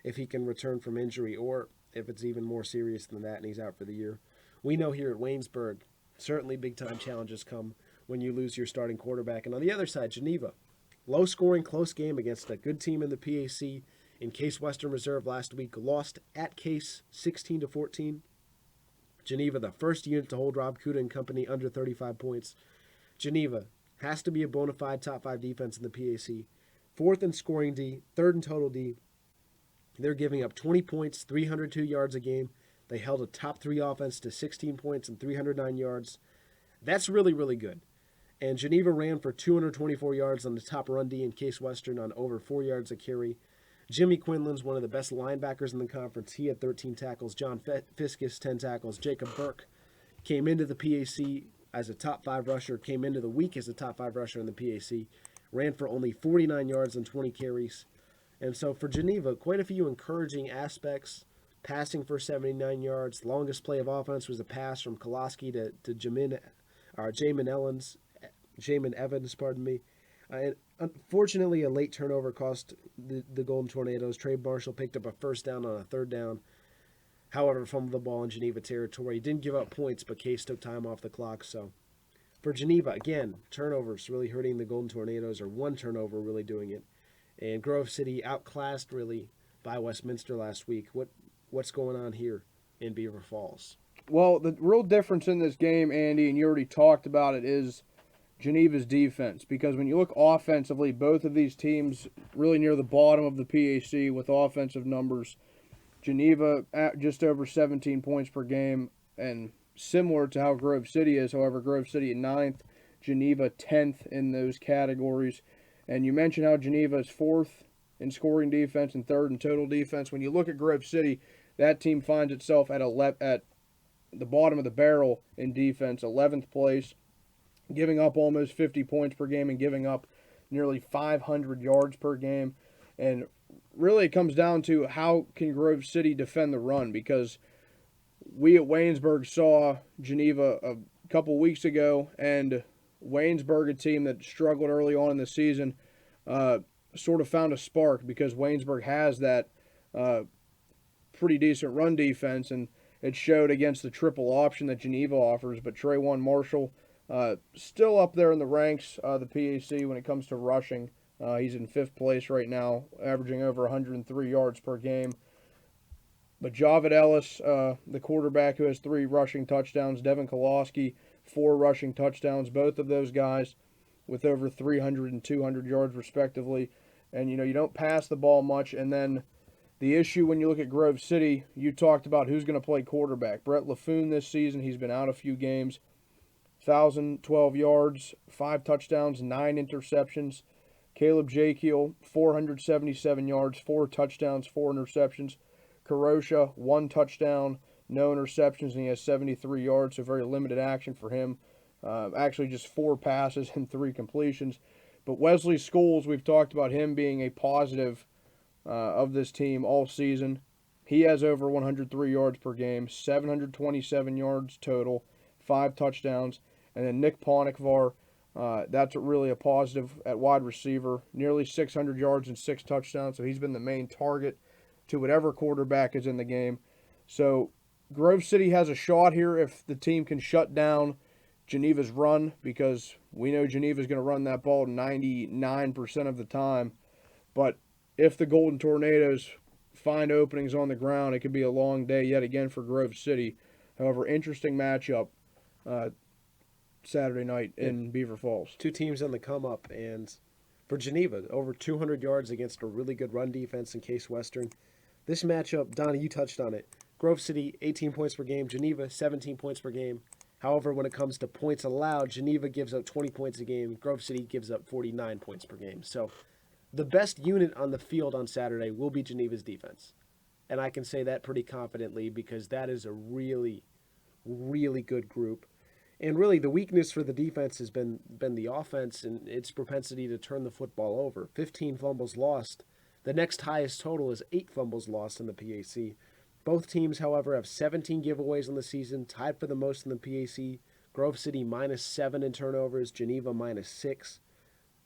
S1: if he can return from injury or if it's even more serious than that and he's out for the year. We know here at Waynesburg, certainly big-time challenges come when you lose your starting quarterback. And on the other side, Geneva, low-scoring, close game against a good team in the PAC. In Case Western Reserve last week, lost at Case 16-14. Geneva, the first unit to hold Rob Kuda and company under 35 points. Geneva has to be a bona fide top 5 defense in the PAC. 4th in scoring D, 3rd in total D. They're giving up 20 points, 302 yards a game. They held a top 3 offense to 16 points and 309 yards. That's really, really good. And Geneva ran for 224 yards on the top run D in Case Western on over 4 yards a carry. Jimmy Quinlan's one of the best linebackers in the conference. He had 13 tackles. John Fiskus, 10 tackles. Jacob Burke came into the PAC as a top 5 rusher, came into the week as a top 5 rusher in the PAC, ran for only 49 yards and 20 carries. And so for Geneva, quite a few encouraging aspects. Passing for 79 yards. Longest play of offense was a pass from Koloski to Jamin Evans, and unfortunately, a late turnover cost the Golden Tornadoes. Trey Marshall picked up a first down on a 3rd down. However, fumbled the ball in Geneva territory. Didn't give up points, but Case took time off the clock. So for Geneva, again, turnovers really hurting the Golden Tornadoes, or 1 turnover really doing it. And Grove City outclassed really by Westminster last week. What's going on here in Beaver Falls?
S5: Well, the real difference in this game, Andy, and you already talked about it, is Geneva's defense. Because when you look offensively, both of these teams really near the bottom of the PAC with offensive numbers. Geneva at just over 17 points per game, and similar to how Grove City is. However, Grove City at 9th, Geneva 10th in those categories. And you mentioned how Geneva is 4th in scoring defense and 3rd in total defense. When you look at Grove City, that team finds itself at the bottom of the barrel in defense, 11th place, giving up almost 50 points per game and giving up nearly 500 yards per game. And really it comes down to how can Grove City defend the run, because we at Waynesburg saw Geneva a couple weeks ago, and Waynesburg, a team that struggled early on in the season, sort of found a spark because Waynesburg has that pretty decent run defense, and it showed against the triple option that Geneva offers. But Trayvon Marshall still up there in the ranks, the PAC, when it comes to rushing. He's in 5th place right now, averaging over 103 yards per game. But Javid Ellis, the quarterback who has 3 rushing touchdowns, Devin Koloski, 4 rushing touchdowns, both of those guys with over 300 and 200 yards respectively. And, you don't pass the ball much. And then the issue when you look at Grove City, you talked about who's going to play quarterback. Brett LaFoon this season, he's been out a few games. 1,012 yards, 5 touchdowns, 9 interceptions. Caleb Jekyll, 477 yards, 4 touchdowns, 4 interceptions. Karosha, 1 touchdown, no interceptions, and he has 73 yards, so very limited action for him. Actually, just 4 passes and 3 completions. But Wesley Scholes, we've talked about him being a positive of this team all season. He has over 103 yards per game, 727 yards total, 5 touchdowns. And then Nick Ponikvar, that's really a positive at wide receiver, nearly 600 yards and 6 touchdowns, so he's been the main target to whatever quarterback is in the game. So Grove City has a shot here if the team can shut down Geneva's run, because we know Geneva's going to run that ball 99% of the time. But if the Golden Tornadoes find openings on the ground, it could be a long day yet again for Grove City. However, interesting matchup Saturday night in Beaver Falls.
S1: 2 teams on the come up, and for Geneva, over 200 yards against a really good run defense in Case Western. This matchup, Donnie, you touched on it. Grove City, 18 points per game. Geneva, 17 points per game. However, when it comes to points allowed, Geneva gives up 20 points a game. Grove City gives up 49 points per game. So the best unit on the field on Saturday will be Geneva's defense. And I can say that pretty confidently because that is a really, really good group. And really, the weakness for the defense has been the offense and its propensity to turn the football over. 15 fumbles lost. The next highest total is 8 fumbles lost in the PAC. Both teams, however, have 17 giveaways on the season, tied for the most in the PAC. Grove City -7 in turnovers, Geneva -6.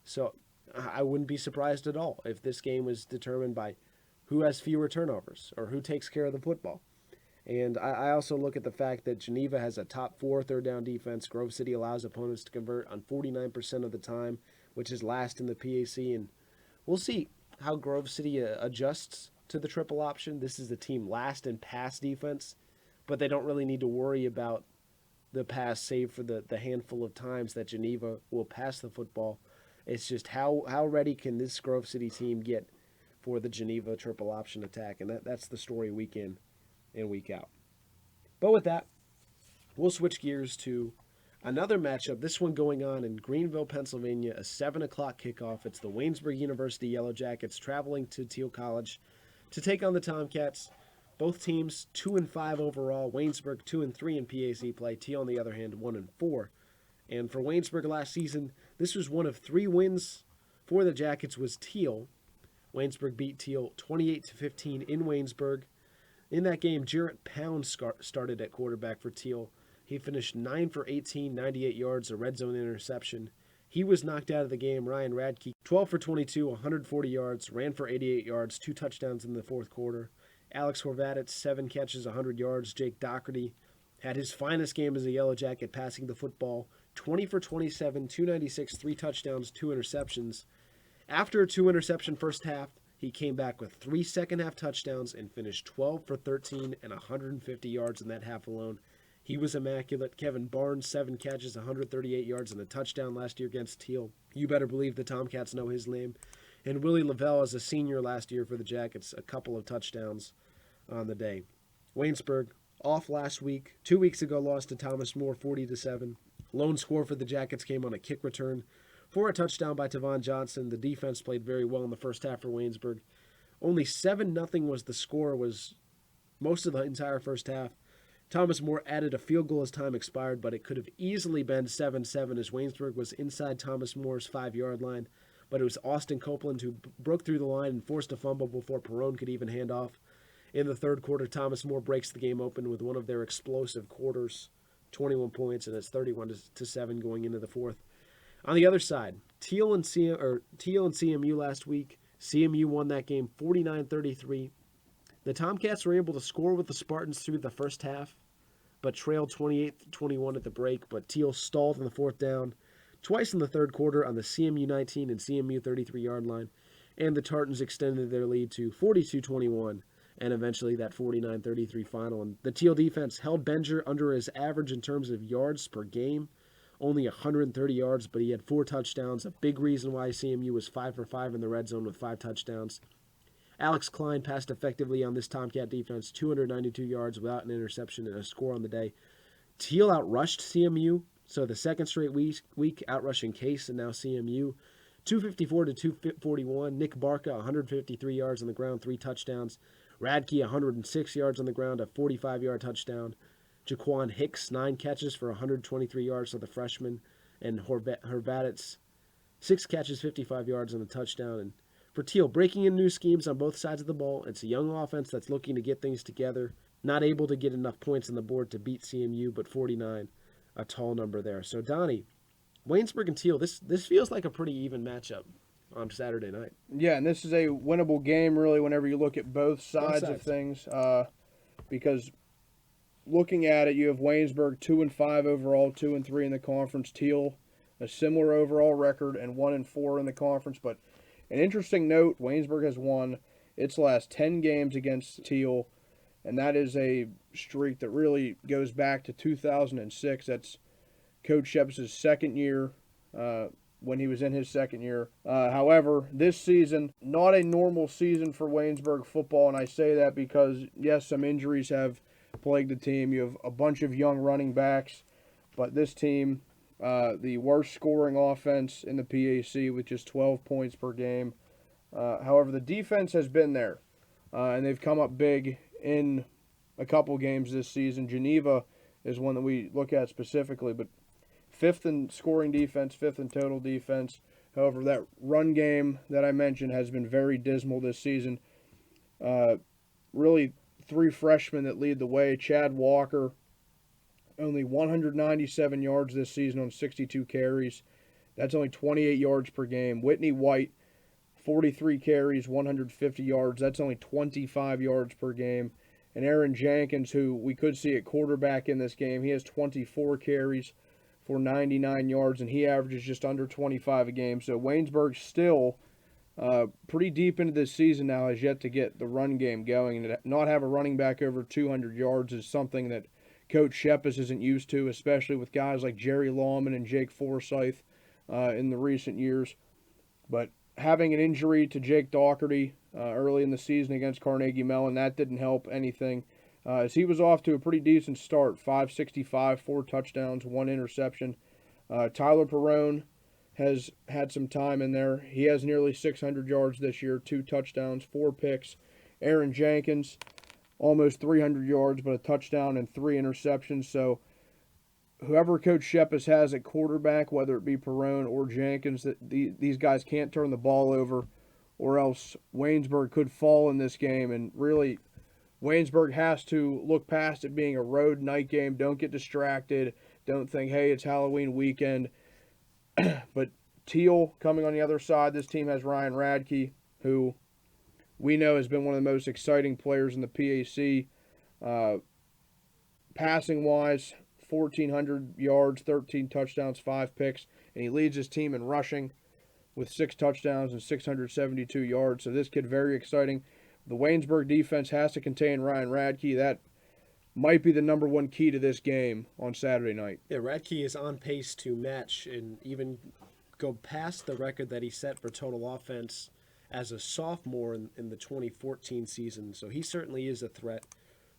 S1: So I wouldn't be surprised at all if this game was determined by who has fewer turnovers or who takes care of the football. And I also look at the fact that Geneva has a top 4 third down defense. Grove City allows opponents to convert on 49% of the time, which is last in the PAC. And we'll see how Grove City adjusts to the triple option. This is the team last in pass defense, but they don't really need to worry about the pass save for the handful of times that Geneva will pass the football. It's just how ready can this Grove City team get for the Geneva triple option attack, and that's the story week in and week out. But with that, we'll switch gears to another matchup, this one going on in Greenville, Pennsylvania, a 7 o'clock kickoff. It's the Waynesburg University Yellow Jackets traveling to Thiel College to take on the Tomcats. Both teams 2-5 overall. Waynesburg 2-3 in PAC play. Thiel, on the other hand, 1-4. And for Waynesburg last season, this was one of 3 wins for the Jackets was Thiel. Waynesburg beat Thiel 28-15 in Waynesburg. In that game, Jarrett Pound started at quarterback for Thiel. He finished 9 for 18, 98 yards, a red zone interception. He was knocked out of the game. Ryan Radke, 12 for 22, 140 yards, ran for 88 yards, 2 touchdowns in the fourth quarter. Alex Horvatitz, 7 catches, 100 yards. Jake Doherty had his finest game as a Yellow Jacket, passing the football, 20 for 27, 296, 3 touchdowns, 2 interceptions. After a 2-interception first half, he came back with 3 second-half touchdowns and finished 12 for 13 and 150 yards in that half alone. He was immaculate. Kevin Barnes, 7 catches, 138 yards, and a touchdown last year against Thiel. You better believe the Tomcats know his name. And Willie Lavelle, as a senior last year for the Jackets, a couple of touchdowns on the day. Waynesburg, off last week. 2 weeks ago, lost to Thomas More, 40-7. Lone score for the Jackets came on a kick return for a touchdown by Tavon Johnson. The defense played very well in the first half for Waynesburg. Only 7-0 was the score, was most of the entire first half. Thomas More added a field goal as time expired, but it could have easily been 7-7 as Waynesburg was inside Thomas Moore's 5-yard line. But it was Austin Copeland who broke through the line and forced a fumble before Perrone could even hand off. In the third quarter, Thomas More breaks the game open with one of their explosive quarters, 21 points, and it's 31-7 going into the fourth. On the other side, Thiel and CMU last week. CMU won that game 49-33. The Tomcats were able to score with the Spartans through the first half, but trailed 28-21 at the break. But Thiel stalled in the fourth down, twice in the third quarter on the CMU 19 and CMU 33-yard line, and the Tartans extended their lead to 42-21 and eventually that 49-33 final. And the Teal defense held Benzer under his average in terms of yards per game, only 130 yards, but he had 4 touchdowns, a big reason why CMU was 5 for 5 in the red zone with 5 touchdowns. Alex Klein passed effectively on this Tomcat defense, 292 yards without an interception and a score on the day. Teal outrushed CMU, so the second straight week outrushing Case and now CMU, 254 to 241. Nick Barca, 153 yards on the ground, 3 touchdowns. Radke, 106 yards on the ground, a 45-yard touchdown. Jaquan Hicks, 9 catches for 123 yards for the freshman. And Horvatits, 6 catches, 55 yards on a touchdown. And for Teal, breaking in new schemes on both sides of the ball. It's a young offense that's looking to get things together. Not able to get enough points on the board to beat CMU, but 49, a tall number there. So, Donnie, Waynesburg and Teal, this feels like a pretty even matchup on Saturday night.
S5: Yeah, and this is a winnable game, really, whenever you look at both sides of things. Because looking at it, you have Waynesburg 2-5 overall, 2-3 in the conference. Teal, a similar overall record, and 1-4 in the conference. But an interesting note, Waynesburg has won its last 10 games against Teal, and that is a streak that really goes back to 2006. That's Coach Shepps' second year, when he was in his second year. However, this season, not a normal season for Waynesburg football, and I say that because, yes, some injuries have plagued the team. You have a bunch of young running backs, but this team, the worst scoring offense in the PAC with just 12 points per game. However, the defense has been there, and they've come up big in a couple games this season. Geneva is one that we look at specifically, but 5th in scoring defense, 5th in total defense. However, that run game that I mentioned has been very dismal this season. Really, 3 freshmen that lead the way. Chad Walker, only 197 yards this season on 62 carries. That's only 28 yards per game. Whitney White, 43 carries, 150 yards. That's only 25 yards per game. And Aaron Jenkins, who we could see at quarterback in this game, he has 24 carries for 99 yards, and he averages just under 25 a game. So Waynesburg still pretty deep into this season now has yet to get the run game going. And to not have a running back over 200 yards is something that Coach Shepps isn't used to, especially with guys like Jerry Lawman and Jake Forsyth in the recent years. But having an injury to Jake Dougherty early in the season against Carnegie Mellon, that didn't help anything. As he was off to a pretty decent start, 565, 4 touchdowns, 1 interception. Tyler Perrone has had some time in there. He has nearly 600 yards this year, 2 touchdowns, 4 picks. Aaron Jenkins, almost 300 yards, but a touchdown and 3 interceptions. So whoever Coach Shepps has at quarterback, whether it be Perrone or Jenkins, these guys can't turn the ball over, or else Waynesburg could fall in this game. And really, Waynesburg has to look past it being a road night game. Don't get distracted. Don't think, hey, it's Halloween weekend. But Teal coming on the other side, this team has Ryan Radke, who we know has been one of the most exciting players in the PAC. Passing-wise, 1,400 yards, 13 touchdowns, 5 picks, and he leads his team in rushing with 6 touchdowns and 672 yards. So this kid, very exciting. The Waynesburg defense has to contain Ryan Radke. That might be the number one key to this game on Saturday night.
S1: Yeah, Radke is on pace to match and even go past the record that he set for total offense as a sophomore in the 2014 season. So he certainly is a threat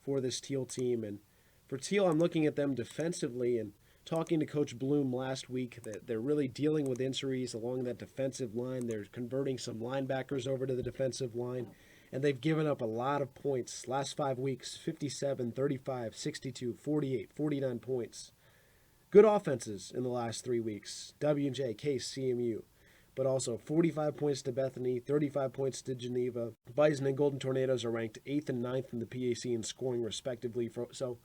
S1: for this Teal team. And for Teal, I'm looking at them defensively and talking to Coach Bloom last week that they're really dealing with injuries along that defensive line. They're converting some linebackers over to the defensive line. And they've given up a lot of points. Last 5 weeks, 57, 35, 62, 48, 49 points. Good offenses in the last 3 weeks. W&J, Case, CMU. But also 45 points to Bethany, 35 points to Geneva. Bison and Golden Tornadoes are ranked 8th and 9th in the PAC in scoring respectively. So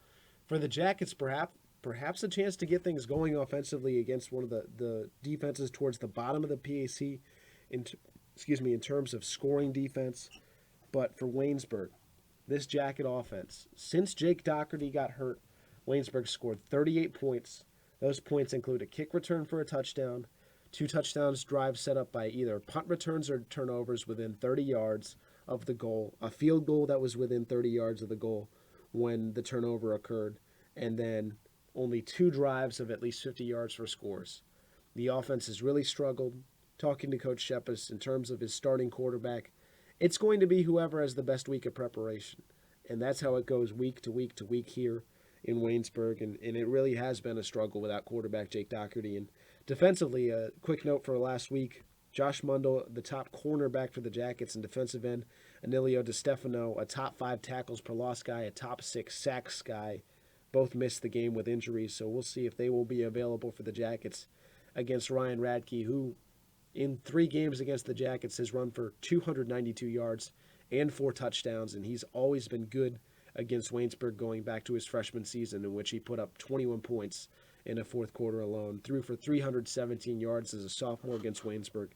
S1: for the Jackets, perhaps a chance to get things going offensively against one of the defenses towards the bottom of the PAC in terms of scoring defense. But for Waynesburg, this Jacket offense, since Jake Dougherty got hurt, Waynesburg scored 38 points, Those points include a kick return for a touchdown, 2 touchdowns drives set up by either punt returns or turnovers within 30 yards of the goal, a field goal that was within 30 yards of the goal when the turnover occurred, and then only 2 drives of at least 50 yards for scores. The offense has really struggled. Talking to Coach Shepis in terms of his starting quarterback, it's going to be whoever has the best week of preparation. And that's how it goes week to week to week here in Waynesburg. And it really has been a struggle without quarterback Jake Doherty. And defensively, a quick note for last week, Josh Mundell, the top cornerback for the Jackets, and defensive end Anilio DeStefano, a top 5 tackles per loss guy, a top 6 sacks guy, both missed the game with injuries. So we'll see if they will be available for the Jackets against Ryan Radke, who in 3 games against the Jackets has run for 292 yards and 4 touchdowns, and he's always been good against Waynesburg going back to his freshman season, in which he put up 21 points in a fourth quarter alone, threw for 317 yards as a sophomore against Waynesburg,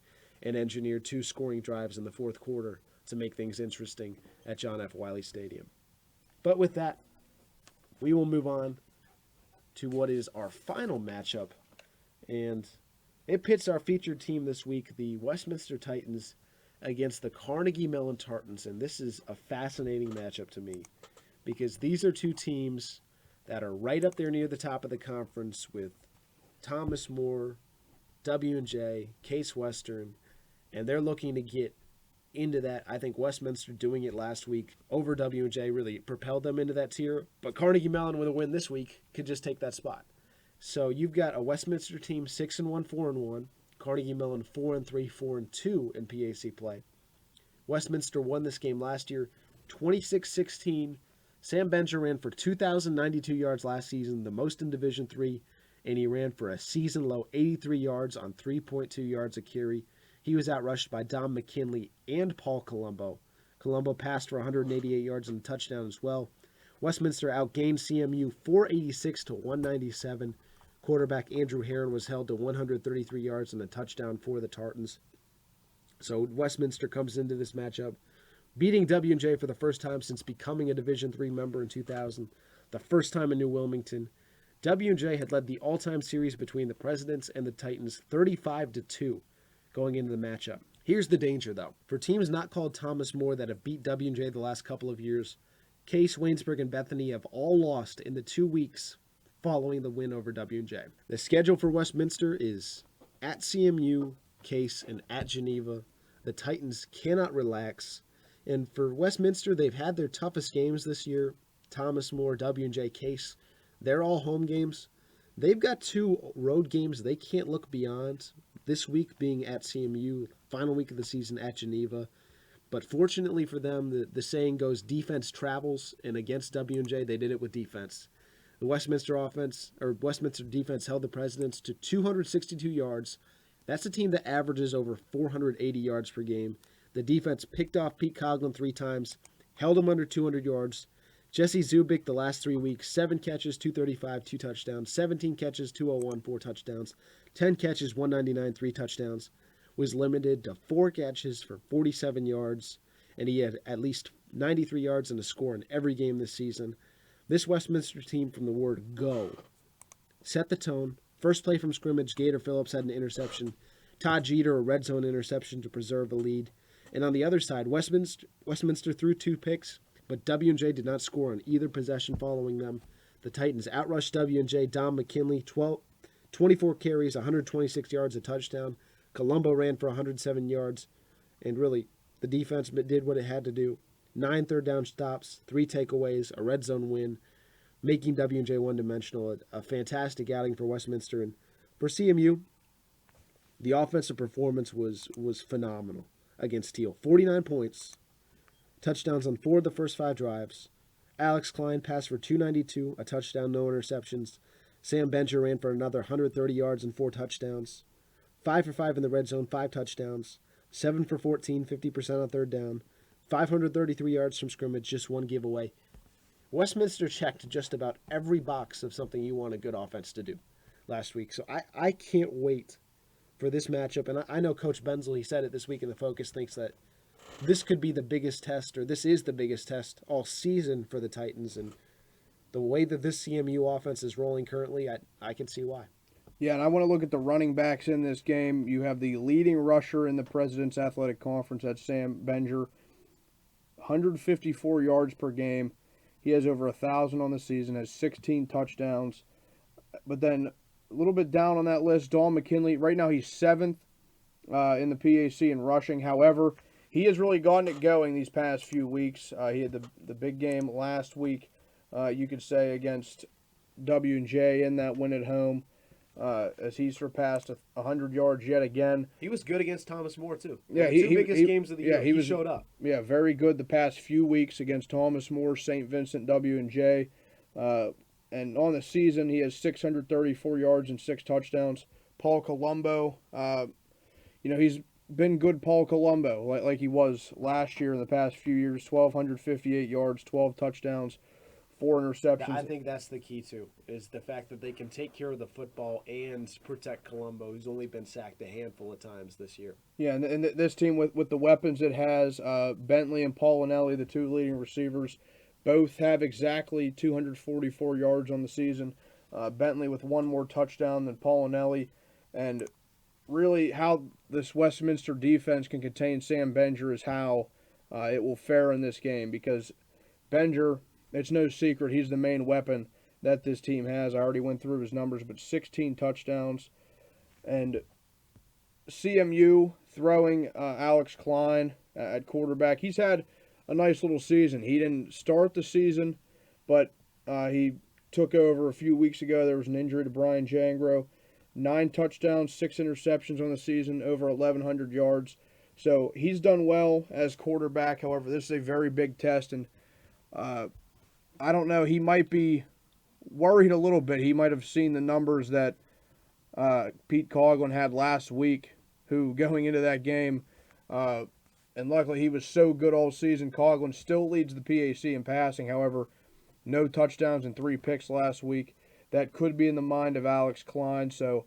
S1: and engineered 2 scoring drives in the fourth quarter to make things interesting at John F. Wiley Stadium. But with that, we will move on to what is our final matchup, and it pits our featured team this week, the Westminster Titans, against the Carnegie Mellon Tartans. And this is a fascinating matchup to me because these are 2 teams that are right up there near the top of the conference with Thomas More, W&J, Case Western, and they're looking to get into that. I think Westminster doing it last week over W&J really propelled them into that tier, but Carnegie Mellon with a win this week could just take that spot. So you've got a Westminster team 6-1, 4-1, Carnegie Mellon 4-3, 4-2 in PAC play. Westminster won this game last year 26-16. Sam Benzel ran for 2,092 yards last season, the most in Division III, and he ran for a season-low 83 yards on 3.2 yards a carry. He was outrushed by Dom McKinley and Paul Colombo. Colombo passed for 188 yards and a touchdown as well. Westminster outgained CMU 486 to 197. Quarterback Andrew Herron was held to 133 yards and a touchdown for the Tartans. So Westminster comes into this matchup beating W&J for the first time since becoming a Division III member in 2000, the first time in New Wilmington. W&J had led the all-time series between the Presidents and the Titans 35-2 going into the matchup. Here's the danger, though. For teams not called Thomas More that have beat W&J the last couple of years, Case, Waynesburg, and Bethany have all lost in the 2 weeks following the win over W&J. The schedule for Westminster is at CMU, Case, and at Geneva. The Titans cannot relax. And for Westminster, they've had their toughest games this year. Thomas More, W&J, Case, they're all home games. They've got 2 road games they can't look beyond. This week being at CMU, final week of the season at Geneva. But fortunately for them, the saying goes, defense travels, and against W&J, they did it with defense. The Westminster defense held the Presidents to 262 yards. That's a team that averages over 480 yards per game. The defense picked off Pete Coughlin 3 times, held him under 200 yards. Jesse Zubik the last 3 weeks, 7 catches, 235, 2 touchdowns, 17 catches, 201, 4 touchdowns, 10 catches, 199, 3 touchdowns. Was limited to 4 catches for 47 yards, and he had at least 93 yards and a score in every game this season. This Westminster team from the word go set the tone. First play from scrimmage, Gator Phillips had an interception. Todd Jeter a red zone interception to preserve the lead. And on the other side, Westminster threw 2 picks, but W&J did not score on either possession following them. The Titans outrushed W&J. Dom McKinley, 24 carries, 126 yards, a touchdown. Colombo ran for 107 yards, and really, the defense did what it had to do. 9 third-down stops, 3 takeaways, a red zone win, making W&J one-dimensional. A fantastic outing for Westminster. And for CMU, the offensive performance was phenomenal against Teal. 49 points, touchdowns on 4 of the first 5 drives. Alex Klein passed for 292, a touchdown, no interceptions. Sam Benzel ran for another 130 yards and 4 touchdowns. 5 for 5 in the red zone, 5 touchdowns. 7 for 14, 50% on third down. 533 yards from scrimmage, just 1 giveaway. Westminster checked just about every box of something you want a good offense to do last week. So I can't wait for this matchup. And I know Coach Benzel, he said it this week in the Focus, thinks that this could be the biggest test, or this is the biggest test all season for the Titans. And the way that this CMU offense is rolling currently, I can see why.
S5: Yeah, and I want to look at the running backs in this game. You have the leading rusher in the President's Athletic Conference, that's Sam Benzer, 154 yards per game. He has over 1,000 on the season, has 16 touchdowns. But then a little bit down on that list, Dawn McKinley. Right now he's 7th in the PAC in rushing. However, he has really gotten it going these past few weeks. He had the big game last week, you could say, against W&J in that win at home. As he surpassed 100 yards yet again.
S1: He was good against Thomas More, too.
S5: Yeah,
S1: the two biggest games of the year, he showed up.
S5: Yeah, very good the past few weeks against Thomas More, St. Vincent, W&J. And on the season, he has 634 yards and 6 touchdowns. Paul Colombo, he's been good Paul Colombo, like he was last year in the past few years. 1,258 yards, 12 touchdowns. 4 interceptions.
S1: I think that's the key, too, is the fact that they can take care of the football and protect Colombo, who's only been sacked a handful of times this year.
S5: Yeah, and this team, with the weapons it has, Bentley and Paulinelli, the 2 leading receivers, both have exactly 244 yards on the season. Bentley with 1 more touchdown than Paulinelli. And really how this Westminster defense can contain Sam Benzer is how it will fare in this game, because Benzer, it's no secret, he's the main weapon that this team has. I already went through his numbers, but 16 touchdowns. And CMU throwing Alex Klein at quarterback. He's had a nice little season. He didn't start the season, but he took over a few weeks ago. There was an injury to Brian Jangro. 9 touchdowns, 6 interceptions on the season, over 1,100 yards. So he's done well as quarterback. However, this is a very big test, and I don't know. He might be worried a little bit. He might have seen the numbers that Pete Coughlin had last week, who going into that game, and luckily he was so good all season. Coughlin still leads the PAC in passing. However, no touchdowns and 3 picks last week. That could be in the mind of Alex Klein. So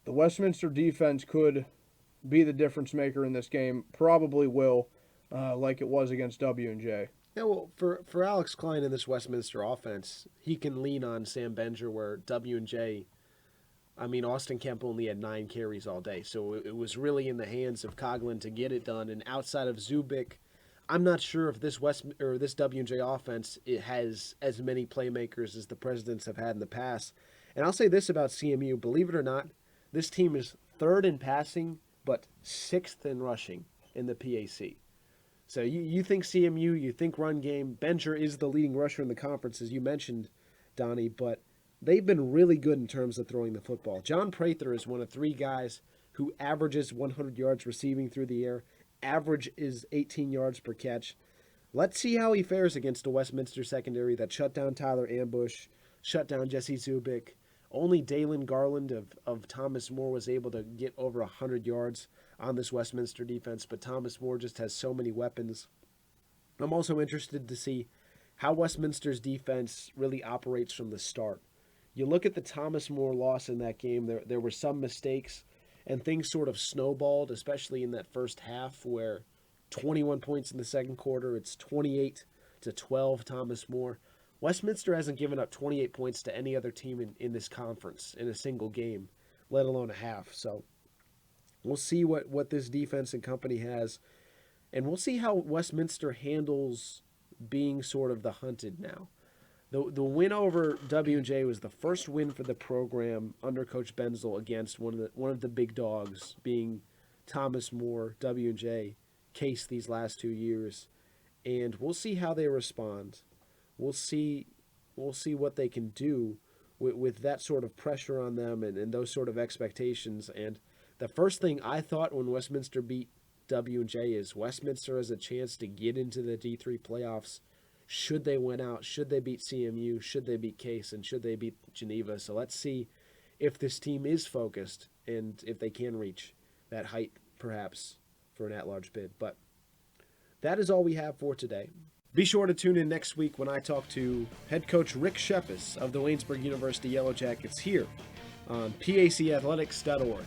S5: the Westminster defense could be the difference maker in this game. Probably will, like it was against W&J.
S1: Yeah, well, for Alex Klein in this Westminster offense, he can lean on Sam Benzer, where W&J, Austin Kemp only had 9 carries all day, so it was really in the hands of Coughlin to get it done. And outside of Zubik, I'm not sure if this W&J offense it has as many playmakers as the Presidents have had in the past. And I'll say this about CMU: believe it or not, this team is 3rd in passing, but 6th in rushing in the PAC. So you think CMU, you think run game. Benzer is the leading rusher in the conference, as you mentioned, Donnie, but they've been really good in terms of throwing the football. John Prather is one of 3 guys who averages 100 yards receiving through the air. Average is 18 yards per catch. Let's see how he fares against a Westminster secondary that shut down Tyler Ambush, shut down Jesse Zubik. Only Dalen Garland of Thomas More was able to get over 100 yards on this Westminster defense, but Thomas More just has so many weapons. I'm also interested to see how Westminster's defense really operates from the start. You look at the Thomas More loss in that game, there were some mistakes, and things sort of snowballed, especially in that first half, where 21 points in the second quarter, it's 28-12 Thomas More. Westminster hasn't given up 28 points to any other team in this conference in a single game, let alone a half. So we'll see what this defense and company has, and we'll see how Westminster handles being sort of the hunted now. The win over W&J was the first win for the program under Coach Benzel against one of the big dogs, being Thomas More, W&J, Case these last 2 years, and we'll see how they respond. We'll see what they can do with that sort of pressure on them and those sort of expectations. And the first thing I thought when Westminster beat W&J is Westminster has a chance to get into the D3 playoffs. Should they win out? Should they beat CMU? Should they beat Case? And should they beat Geneva? So let's see if this team is focused and if they can reach that height, perhaps, for an at-large bid. But that is all we have for today. Be sure to tune in next week when I talk to head coach Rick Shepis of the Waynesburg University Yellow Jackets here on PACathletics.org.